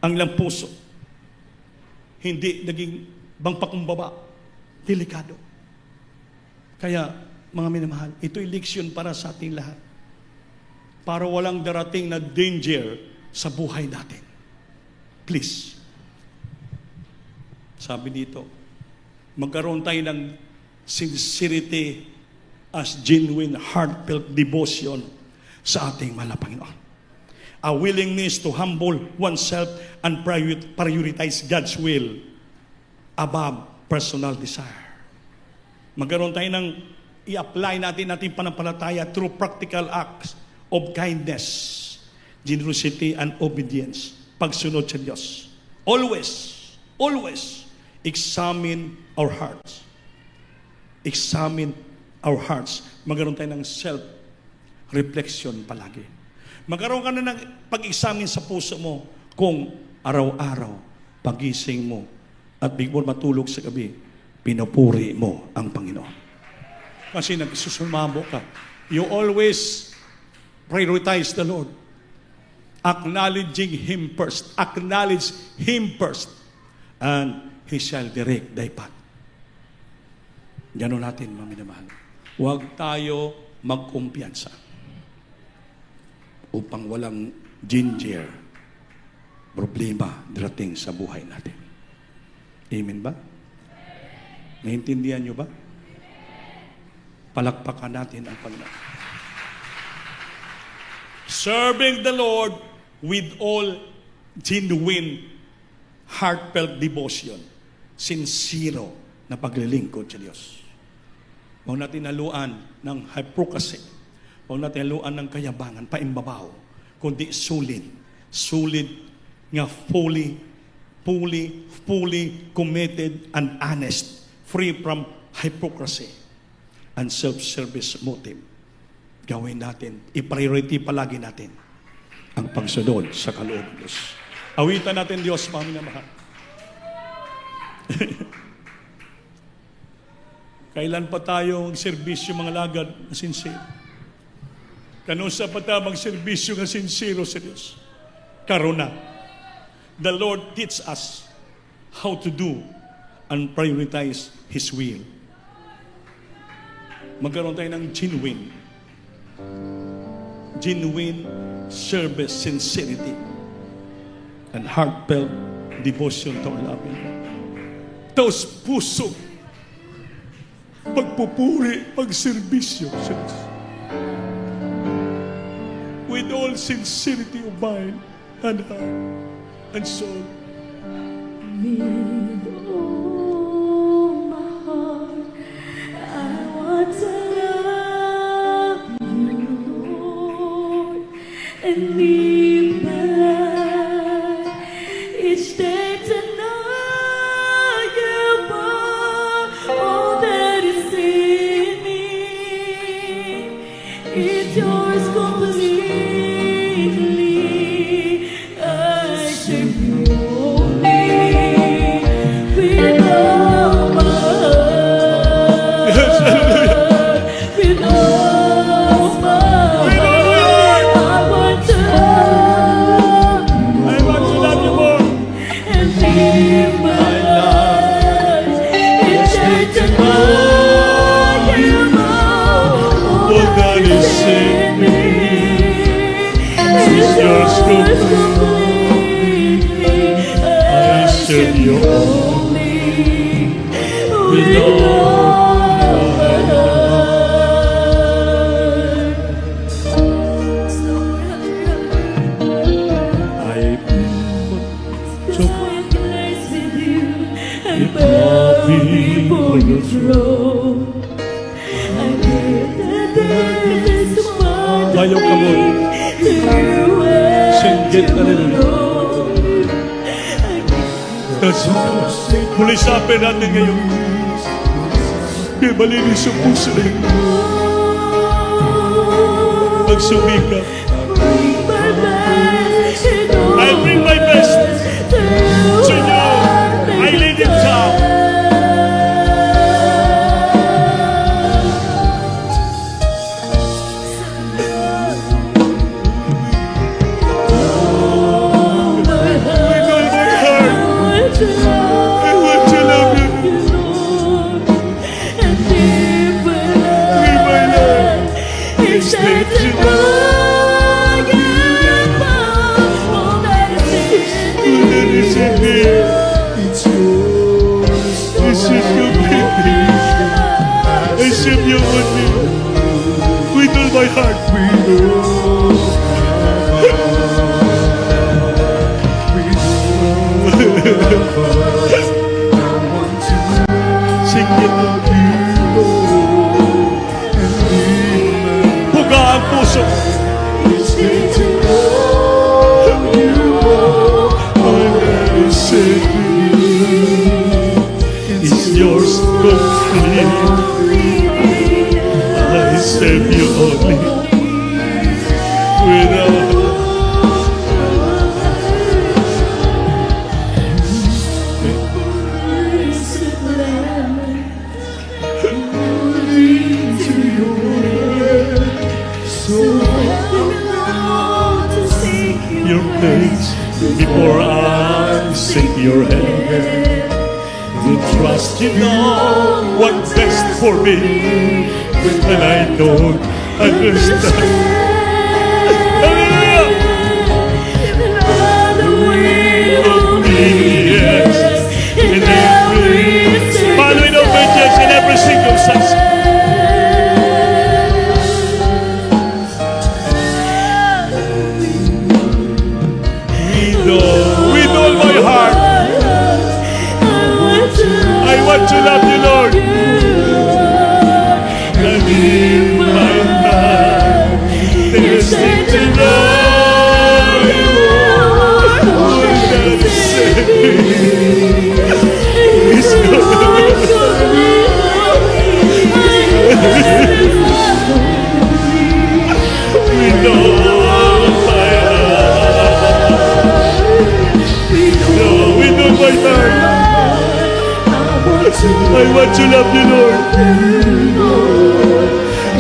ang ilang puso. Hindi naging bangpakumbaba. Delikado. Kaya, mga minamahal, ito'y leksyon para sa ating lahat. Para walang darating na danger sa buhay natin. Please. Sabi dito, magkaroon tayo ng sincerity as genuine, heartfelt devotion sa ating mahal na Panginoon. A willingness to humble oneself and prioritize God's will above personal desire. Magkaroon tayo ng i-apply natin ating panampalataya through practical acts of kindness, generosity, and obedience. Pagsunod sa Diyos. Always examine our hearts. Examine our hearts. Magkaroon tayo ng self-reflection palagi. Magkaroon ka na ng pag-examine sa puso mo kung araw-araw, pagising mo, at before matulog sa gabi, pinupuri mo ang Panginoon. Kasi nagsusumamo ka. You always prioritize the Lord. Acknowledging Him first. Acknowledge Him first. And He shall direct thy path. Gano'n natin, mga minamahal. Huwag tayo magkumpiyansa upang walang ginger problema darating sa buhay natin. Amen ba? Naintindihan nyo ba? Palakpakan natin ang Panginoon. Serving the Lord with all genuine, heartfelt devotion. Sincero na paglilingkod sa Diyos. Huwag natin haluan ng hypocrisy. Huwag natin haluan ng kayabangan, paimbabaw. Kundi sulit nga fully committed and honest, free from hypocrisy and self-service motive. Gawin natin, i-priority palagi natin ang pagsunod sa kaloob ng Diyos. Awitan natin Diyos, mga minamahal. Kailan pa tayo magserbisyo mga lagad na sincere? Kanusa pa tayo magserbisyo na sincere sa Diyos? Karuna. The Lord teach us how to do and prioritize His will. Magkaroon tayo ng genuine service, sincerity, and heartfelt devotion to our loving God. Taos puso, pagpupuri, pagserbisyo sa Diyos. With all sincerity of mind and heart and soul. With all my heart, I want to love you, Lord, and live my life each day to know you more. All that is in me is yours completely. I serve you only with all my heart. With all my heart, I want to love I want to love you more. and live my life each day to know you more. All that is in me is yours completely. I serve you only with all my heart. I So I place with you and bow before your throne. I give the days to my Layo ka mo. to you and Singgit na rin. Pulisapin natin ngayon. Malinis ang puso na yun. Magsumikap. I bring my best to you. I lay it down. With all my heart, I want to love you. Live my life. Each day to know you more. All that is in me. It's yours. It's yours completely. I serve you only. With all my heart. Sing it. Buga ang puso. Each day to know you more. All that is in me is yours completely. I serve you only. Without your place before I sink your head. To trust you know what's best for me when I don't understand. Hallelujah! Obedience in every, following obedience in every circumstance. love you, Lord. I live my life tasting to know you more than anything. It's with all my heart, with all my heart, I want to love you, Lord.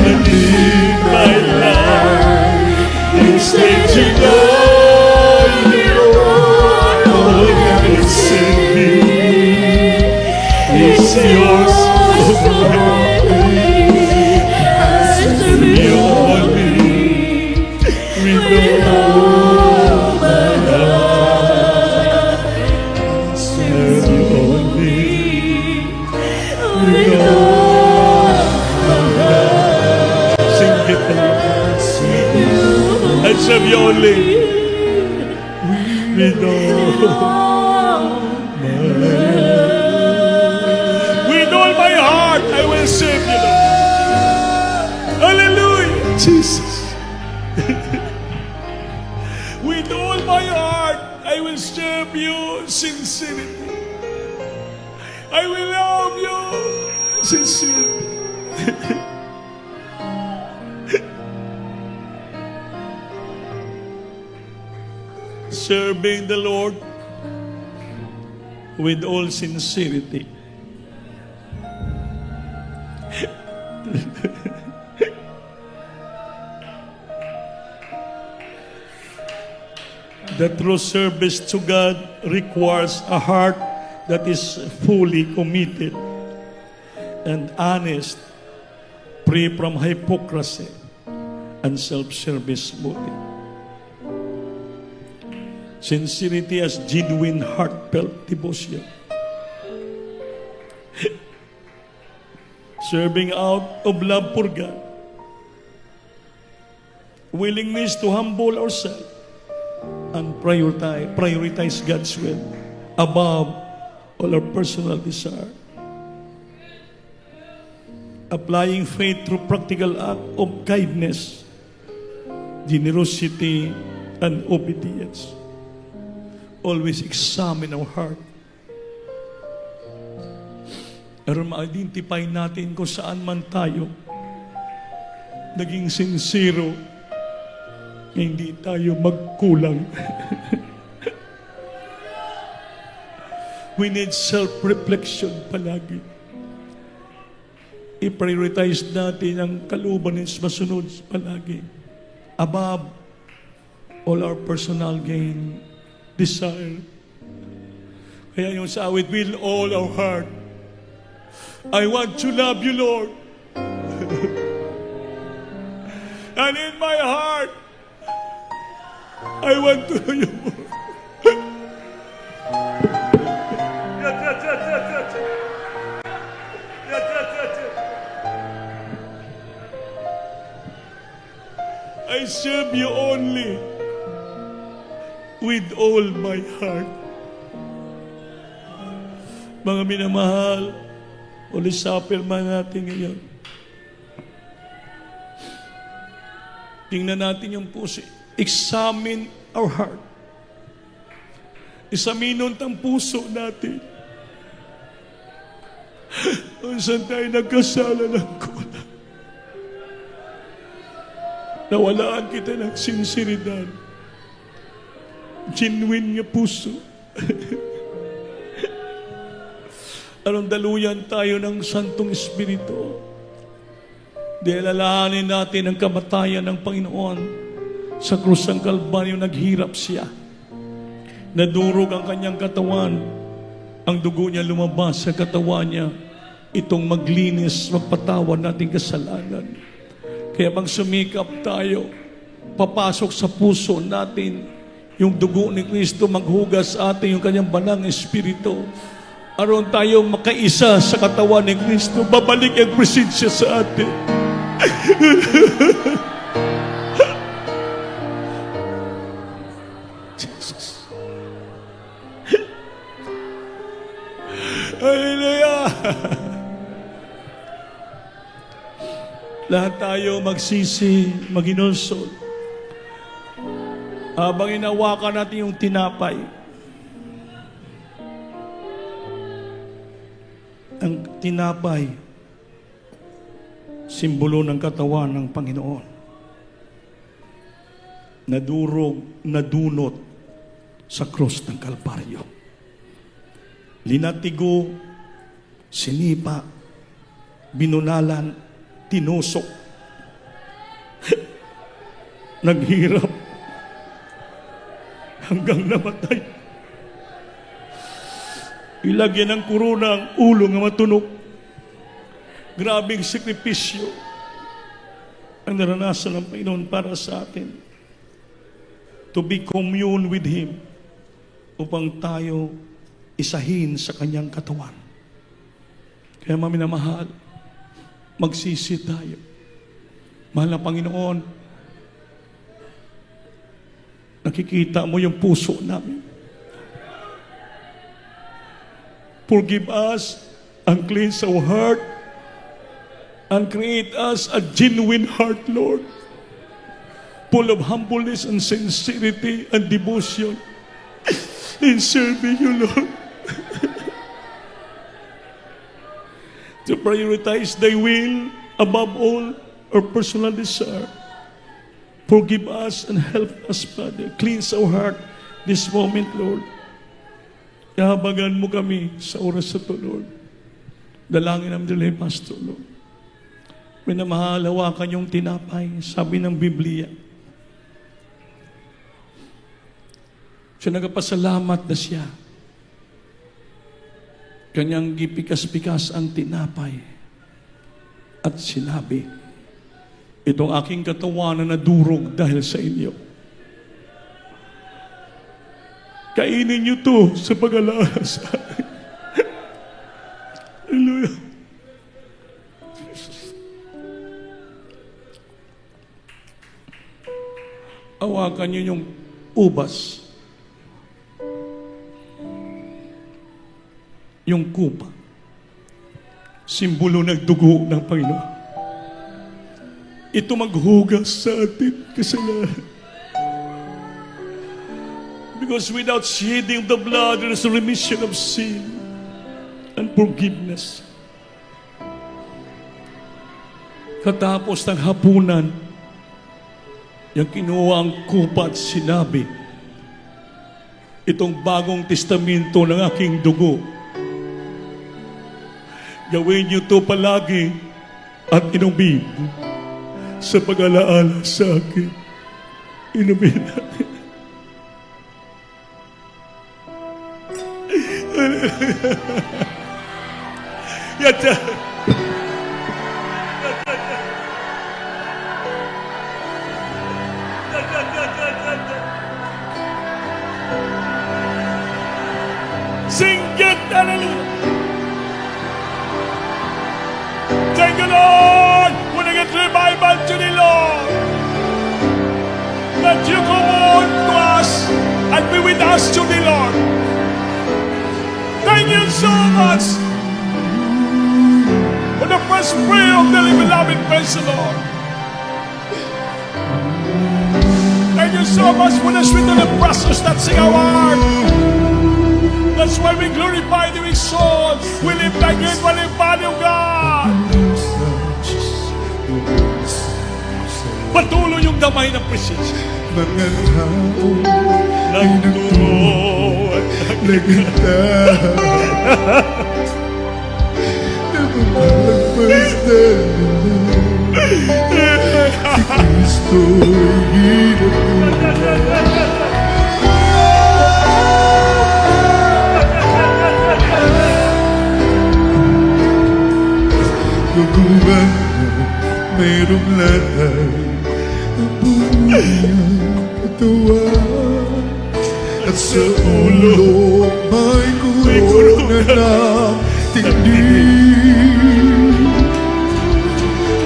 I live my life instead to know you more than anything. It's yours, you only. With all my heart, serve you only. With all my heart, sing it now. I serve you only. With all my heart, I will serve you, Lord. Hallelujah, Jesus. With all my heart, I will serve you sincerely. I will love you sincerely. Serving the Lord with all sincerity. The true service to God requires a heart that is fully committed and honest, free from hypocrisy and self-service motive. Sincerity as genuine, heartfelt devotion. Serving out of love for God. Willingness to humble ourselves and prioritize God's will above all our personal desire. Applying faith through practical act of kindness, generosity, and obedience. Always examine our heart. Para ma-identify natin kung saan man tayo naging sincero, hindi tayo magkulang. We need self-reflection palagi. I-prioritize natin ang kalooban ng masunod palagi. Above all our personal gain, desire. Kaya yung sa awit, with all our heart, I want to love you, Lord. And in my heart, I want to know you more. I serve you only with all my heart. Mga minamahal, Holy Supper man natin ngayon. Tingnan natin yung puso. Examine our heart. Isaminot ang puso natin. Kung saan tayo nagkasala ng kulang. Nawalaan kita ng sinseridad. Genuine nga puso. Anong daluyan tayo ng Santong Espiritu. Dahil alalahanin natin ang kamatayan ng Panginoon sa krus ng Kalbaryo. Naghirap siya. Nadurog ang kanyang katawan. Ang dugo niya lumabas sa katawan niya. Itong maglinis, magpatawad nating kasalanan. Kaya pag sumikap tayo, papasok sa puso natin yung dugo ni Kristo, maghugas sa atin yung kanyang banang Espiritu. Aron tayo makaisa sa katawan ni Kristo, babalik ang presensya sa atin. Jesus. Hallelujah! Lahat tayo magsisi, maginulsol. Habang inawakan natin yung tinapay, ang tinapay, simbolo ng katawan ng Panginoon. Nadurog, nadunot sa krus ng Kalbaryo. Linatigo, sinipa, binunalan, tinusok, naghirap, hanggang namatay. Ilagyan ng kuruna ang ulo nga matunog. Grabing sakripisyo ang naranasan ng Panginoon para sa atin. To be commune with Him upang tayo isahin sa Kanyang katawan. Kaya maminamahal, magsisi tayo. Mahal na Panginoon, nakikita mo yung puso namin. Forgive us and cleanse our heart and create us a genuine heart, Lord, full of humbleness and sincerity and devotion in serving you, Lord. To prioritize thy will above all our personal desire. Forgive us and help us, Father. Cleanse our heart this moment, Lord. Kahabagan mo kami sa oras na ito, Lord. Dalangin namin nila yung Pastor, Lord. Minamahal, hawakan yung tinapay, sabi ng Biblia. Siya nagpasalamat na siya. Kanyang gipikas-pikas ang tinapay at sinabi, itong aking katawan na nadurog dahil sa inyo. Kainin niyo to sa pag-alala sa akin. Hallelujah. Hawakan niyo yung ubas. Yung kupa. Simbolo ng dugo ng Panginoon. Ito maghugas sa atin kasalanan. Because without shedding the blood, there is a remission of sin and forgiveness. Katapos ng hapunan, yung kinuha ang kupa at sinabi, itong bagong testamento ng aking dugo, gawin niyo to palagi at inumin sa pag-alaala sa akin. Inumin natin. Yata. Sing it, hallelujah. Thank you, Lord. When I get revival to the Lord, that you come on to us and be with us to the Lord. Thank you so much for the first prayer of the beloved. Praise the Lord. Thank you so much for the sweet little process that sing our heart. That's why we glorify the soul. We live like it for the body of God. Patuloy yung damay ng presensya. Mga tao Nagturo at nagkita Napapalagpas si Kristo'y hirap Guguban na mayroong latay ang buhay ang katawan at sa ulo may corona ng tingin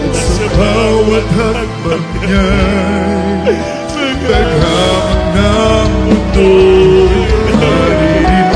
at sa bawat hakbang niya'y paghamang ng mundo'y maririnig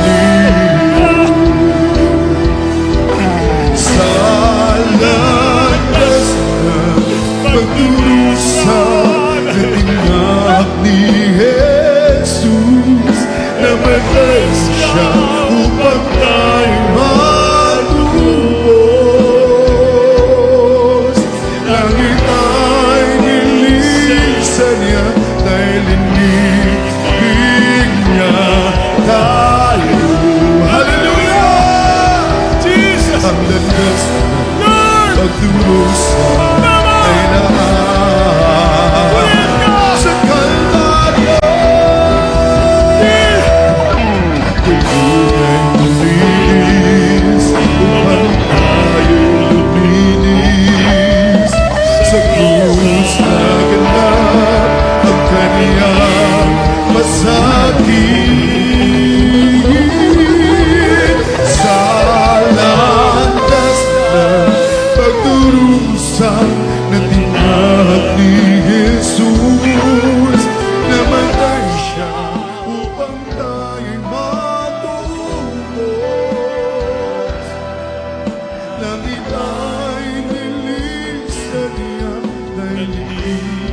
langit ay nilisan niya, daigdig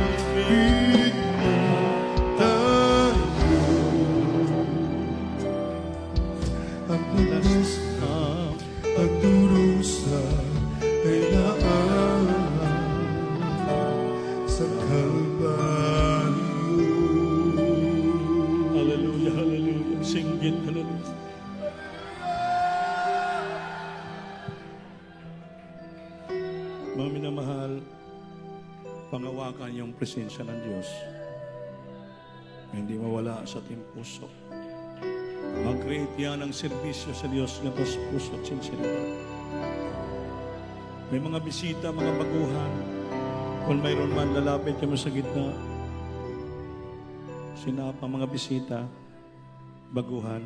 mo tayo. Ang punas na pagdurusa ay naawa sa Kalbaryo. Hallelujah, hallelujah. Singgit, hallelujah. Mga minamahal, pangawakan yung presensya ng Diyos. Hindi mawala sa ating puso. Mag-create yan ng serbisyo sa Diyos na sa puso at sinseridad. May mga bisita, mga baguhan. Kung mayroon man, lalapit ka mo sa gitna. Sinapa mga bisita, baguhan.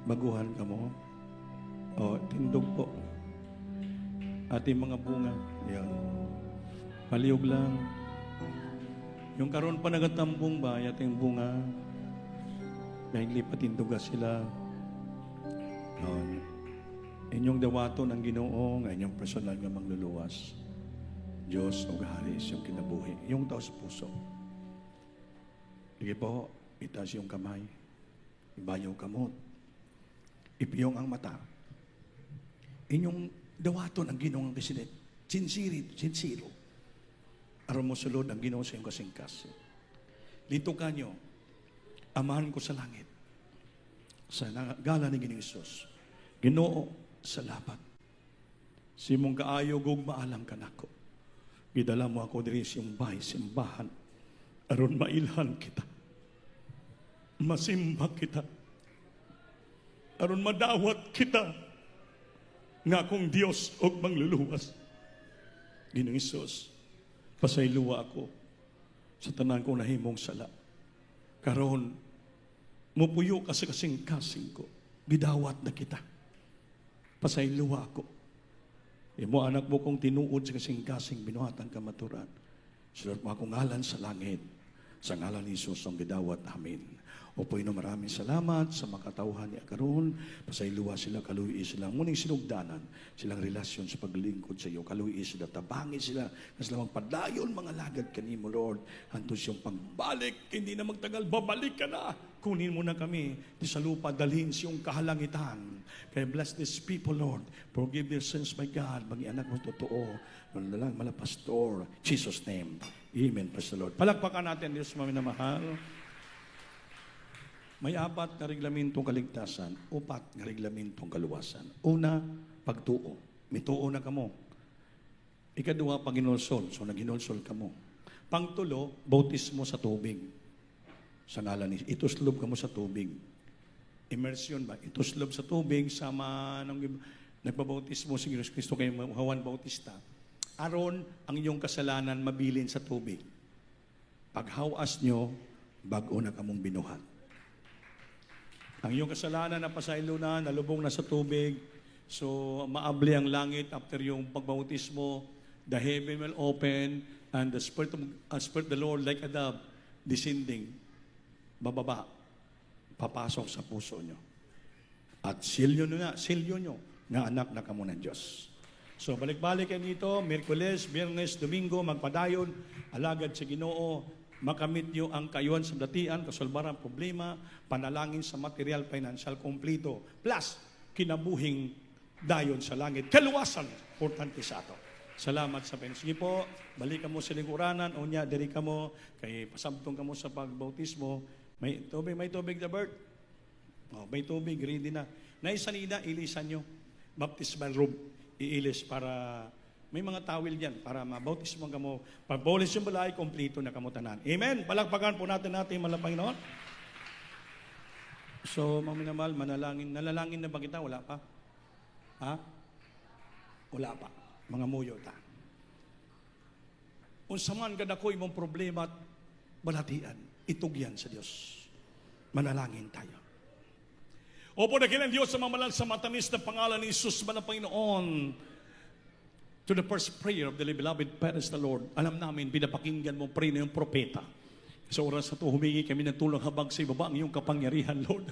Baguhan ka mo. O, tindog po. Ating mga bunga. Yan. Paliyog lang. Yung karon pa nagatambong ba, ating bunga. Dahil lipatinduga sila. Inyong dawato ng Ginoo, nga inyong personal nga mangluluwas. Diyos o Haris, yung kinabuhi. Yung tao sa puso. Sige po, itaas yung kamay. Ibayaw kamot. Ipiyong ang mata. Inyong dawato ng Ginoo ang kasilit. Sinsiro. Aron mo sulod ang Ginoo sa iyong kasingkas. Lito kanyo, amahan ko sa langit. Sa gala ni Ginoong Isus. Ginoo, salamat. Simong kaayo gugmaalang ka nako. Gidala mo ako diri sa iyong bahay, simbahan. Aron mailhan kita. Masimba kita. Aron madawat kita. Nga akong Diyos og mangluluwas. Ginoong Isus, pasayloa ako sa tanan kong nahimong sala. Karon, mupuyo ka sa kasing-kasing ko. Gidawat na kita. Pasayloa ako. Imo anak mo kong tinuod sa kasing-kasing binuhatan kamaturan. Sulat mo akong ngalan sa langit. Sa ngalan ni Jesus ang gidawat amin. O po ino maraming salamat sa makatauhan niya karon. Pasayloa sila, kaluwi sila. Muning sinugdanan silang relasyon sa paglingkod sa iyo. Kaluwi sila, tabangi sila. Na sila magpadayon mga lagad kanimo, Lord. Hantos yung pagbalik, hindi na magtagal, babalik ka na. Kunin mo na kami di sa lupa, dalhin siyong kahalangitan. Kaya bless these people, Lord. Forgive their sins, my God. Mga anak mo totoo. Malalang, malapastor. Jesus' name. Amen. Praise the Lord. Palakpakan natin, Diyos maminamahal. May 4 na reglamentong kaligtasan, 4 na reglamentong kaluwasan. Una, pagtuo. May tuo na kamo. Ikaduha, paginulsol. So, naginulsol kamo. Pangtulo, bautismo sa tubig. Sa ngalan ni, ituslob kamo sa tubig. Immersion ba? Ituslob sa tubig, sama ng nagbabautismo si Jesus Kristo kay Juan Bautista. Aron ang inyong kasalanan mabilin sa tubig. Paghawas nyo, bago na kamong binuhat. Ang iyong kasalanan na pasaylo na, nalubong na sa tubig, so maabli ang langit after yung pagbautismo, the heaven will open, and the Spirit of the Lord like a dove, descending, bababa, papasok sa puso nyo. At silyo nyo, nga anak na kamo ng Diyos. So balik-balik kayo dito, Miyerkules, Biyernes, Domingo, magpadayon, alagad sa Ginoo, makamit nyo ang kayon sa datian, kasulbaran, problema, panalangin sa material, financial, kompleto, plus kinabuhing dayon sa langit. Kaluwasan, importante sa ato. Salamat sa pen. Sige po, balik mo sa lingkuranan, o niya, diri ka mo, kay pasabtong ka mo sa pagbautismo, may tubig na bird. Oh, may tubig, ready na. Naisanida, ilisan nyo. Baptismal room, iilis para... May mga tawil yan para mabautismo ka mo. Pag-baulis yung balay, kompleto na kamutanan. Amen? Palakpakan po natin malapang Panginoon. So, maminamal, manalangin. Nalalangin na ba kita? Wala pa? Ha? Wala pa. Mga muyo ta. Unsaman ka na ko imong problema at balatian, itugyan sa Diyos. Manalangin tayo. Opo, dakilang Diyos sa mamalan sa matamis na pangalan ni Jesus, Manang Panginoon, to the first prayer of the beloved parents, the Lord, alam namin, pinapakinggan mo pray na yung propeta. Sa oras na ito, humingi kami ng tulong habang sa ibaba ang iyong kapangyarihan, Lord.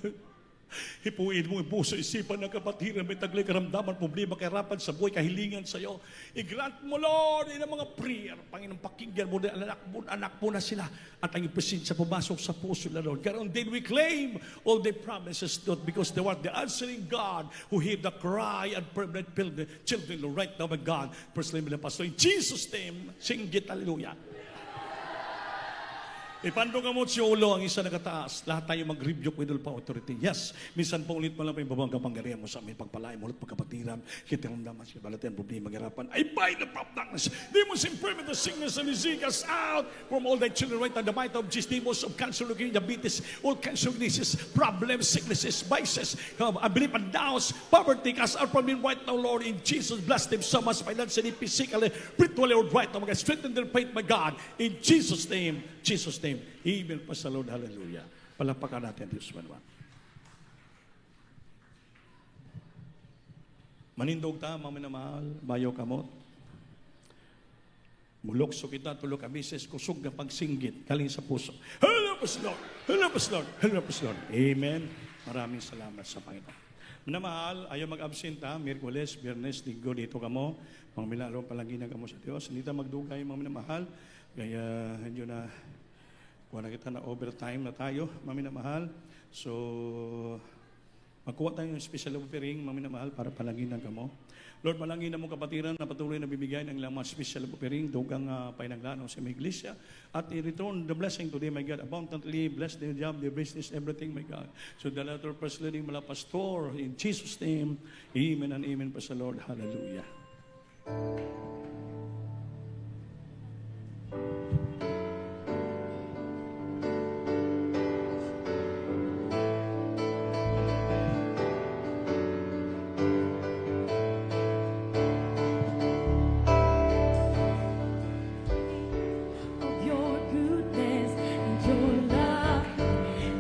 Hipuin mo ang puso, isipan ng kapatiran, may taglay karamdaman, problema, kahirapan sa buhay, kahilingan sa iyo. I-grant mo, Lord, in ang mga prayer. Panginoon, pakinggan mo na anak mo na sila. At ang presensya pumasok sa puso na, Lord. Karoon din we claim all the promises, Lord, because they are the answering God who hear the cry and permanent children, Lord, right now, my God. First name of the pastor, in Jesus' name, sing it, hallelujah. Ipando ka mo si ulo ang isa na kataas. Lahat tayo mag-rebuke with all power authority. Yes, minsan pa ulit mo lang pa yung babang kapangyarihan mo sa amin. Pagpalain mo ulit pagkapatiran. Kitinamdaman sa kabalatan, problema, magarapan. I bind the power of darkness. Demons, infirmity, sickness, and disease us out from all thy children right now. The might of Jesus, demons of cancer, leukemia, diabetes, all cancer diseases, problems, sicknesses, vices, unbelief and doubts, poverty, cast out from me right now, Lord. In Jesus, bless them so much financially, physically, spiritually, Lord, right now. Strengthen their faith, my God. In Jesus' name, Jesus' name. Amen pa sa Lord. Hallelujah. Palapakan natin Diyos manuwa. Manindog ta, maminamahal, bayo kamot. Mulokso kita, tulog abises, kusog na pagsinggit, galing sa puso. Help us, Lord! Help us, Lord! Help us, Lord! Amen. Maraming salamat sa Panginoon. Minamahal, ayaw mag-absent ha, Miyerkules, Biyernes, Linggo, dito ka mo. Mga milagro palangin ka mo sa Diyos. Hindi ta magdugay, mga minamahal. Kaya, hindi na kuha na kita na overtime na tayo, maminamahal. So, magkuha tayo ng special offering, maminamahal, para palanginan ka mo. Lord, malangin na mo kapatiran na patuloy na bibigay ng ilang mga special offering, dugang painaglano sa mga iglesia. At i-return the blessing today, my God, abundantly. Bless their job, their business, everything, my God. So, the letter first leading mala pastor, in Jesus' name, amen and amen pa sa Lord. Hallelujah. Your goodness and your love,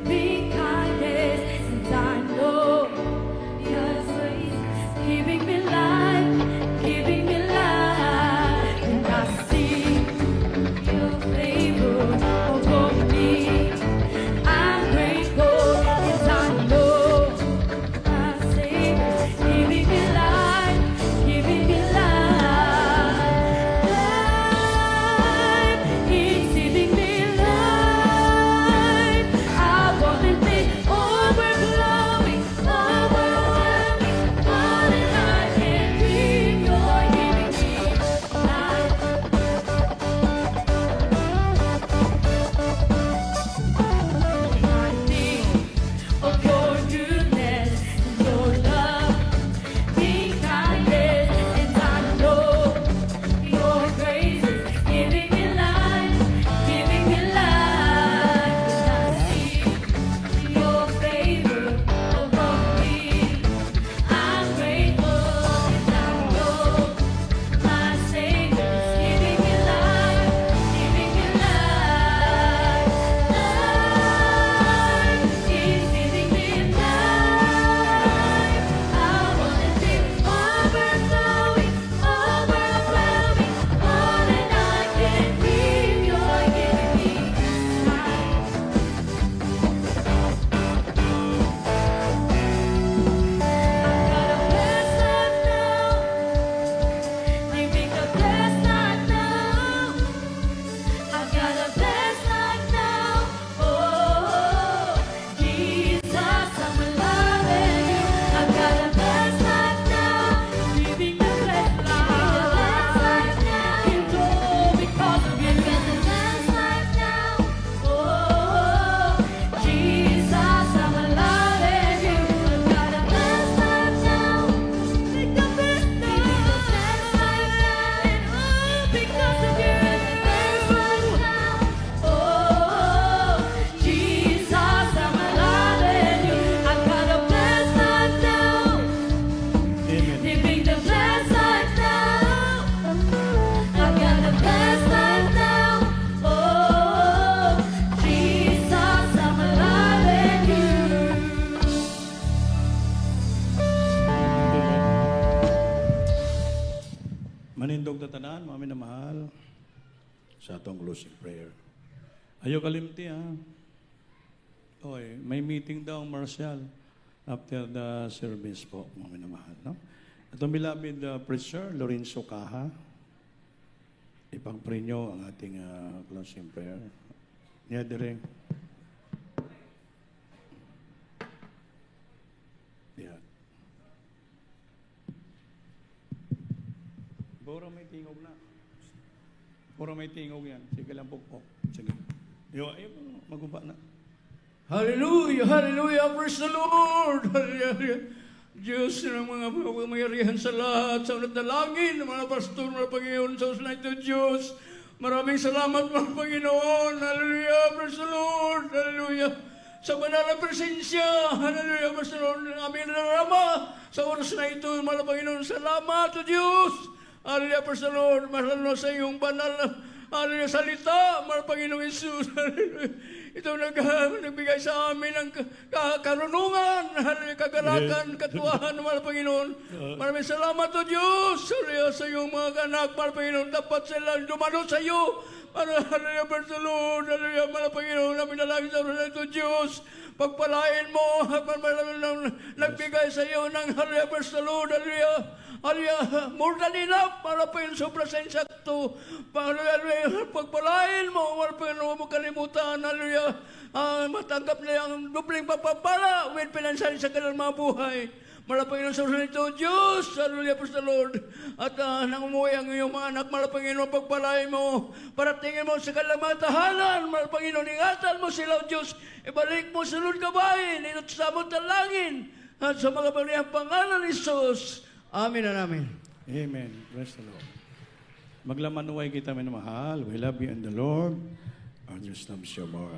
be kindness, and I know your grace, giving me life, and I see your favor over me. I'm grateful, and I know my Savior, giving me life, giving me life. He's giving me life. Abundantly overflowing, overwhelming, more than I can dream. You're giving me life. I think of your goodness and your love, be kindness, and I know your grace is giving me life, giving me life. And I see your favor over me. I'm grateful, and I know my Savior is giving me life, giving me life. He's giving me life. I want to be overflowing, overwhelming, more than I can dream. You're giving me life. I've got a blessed life now. Oh, Jesus, I'm loving you. I've got a blessed life now. Living the blessed life now. It's all because of you. I've got a blessed life now. Oh, Jesus, I'm loving you. I've got a blessed life now. Make the best life now. And all because of you. Oh, Jesus, I'm loving you. I've got a blessed life now. Amen. Living the blessed life now. I've got a blessed life now. Oh, Jesus, I'm loving you. Manindog na tanan, mga minamahal, sa atong closing prayer. Ayaw kalimti ha. Oy, may meeting daw ang Marshall. after the service po, mga minamahal. No? Ito, beloved preacher, Lorenzo Caha, ipag-pray nyo ang ating closing prayer. Niya direng. Yeah. Puro may tingog na. Puro may tingog yan. Sige lang po. Sige. Yo, ayun, maguba na. Hallelujah, hallelujah, praise the Lord. Hallelujah. Diyos ng mga pagmamayarihan sa lahat, sa unat na langit, ng mga pastor, mga Panginoon, sa usunay ito, Diyos. Maraming salamat, mga Panginoon. Hallelujah, praise the Lord. Hallelujah. Sa banal na presensya, hallelujah, praise the Lord. Aming narama sa oras na ito, mga Panginoon. Salamat, O Diyos. Hallelujah, praise the Lord. Mahalo sa iyong banal na hallelujah, salita, mga Panginoong Isus. Hallelujah. Ito nagbigay sa amin ng karunungan, kagalakan, katuwahan ng mga Panginoon. Maraming salamat o Diyos. Hallelujah sa iyong mga anak, mga Panginoon. Dapat sila dumalo sa iyo. Hallelujah, praise the Lord. Hallelujah, mga Panginoon. Namin nalangin sa oras ito, Diyos. Pagpalain mo, nagbigay sa iyo ng hallelujah, praise the Lord. Hallelujah. Hallelujah, more than enough para po yun sa presensya ito. Hallelujah, pagpalain mo, huwag mo kalimutan, hallelujah, matanggap na yung dupling pagpapala with financial sa kanilang mga buhay. Malapangin ang sarili ito, Diyos, hallelujah, praise the Lord. At nang umuwi ang iyong mga anak, malapangin mo, pagpalain mo, paratingin mo sa kanilang mga tahanan, malapangin mo, ingatan mo sila, Diyos, ibalik mo sa Lord kabahin, inot sa amot ng langin, at sa mga pangyayang pangalan ni Jesus. Amen and amen. Amen. Praise the Lord. Maglaman nuway kita, minamahal. We love you in the Lord. Our just loves you more.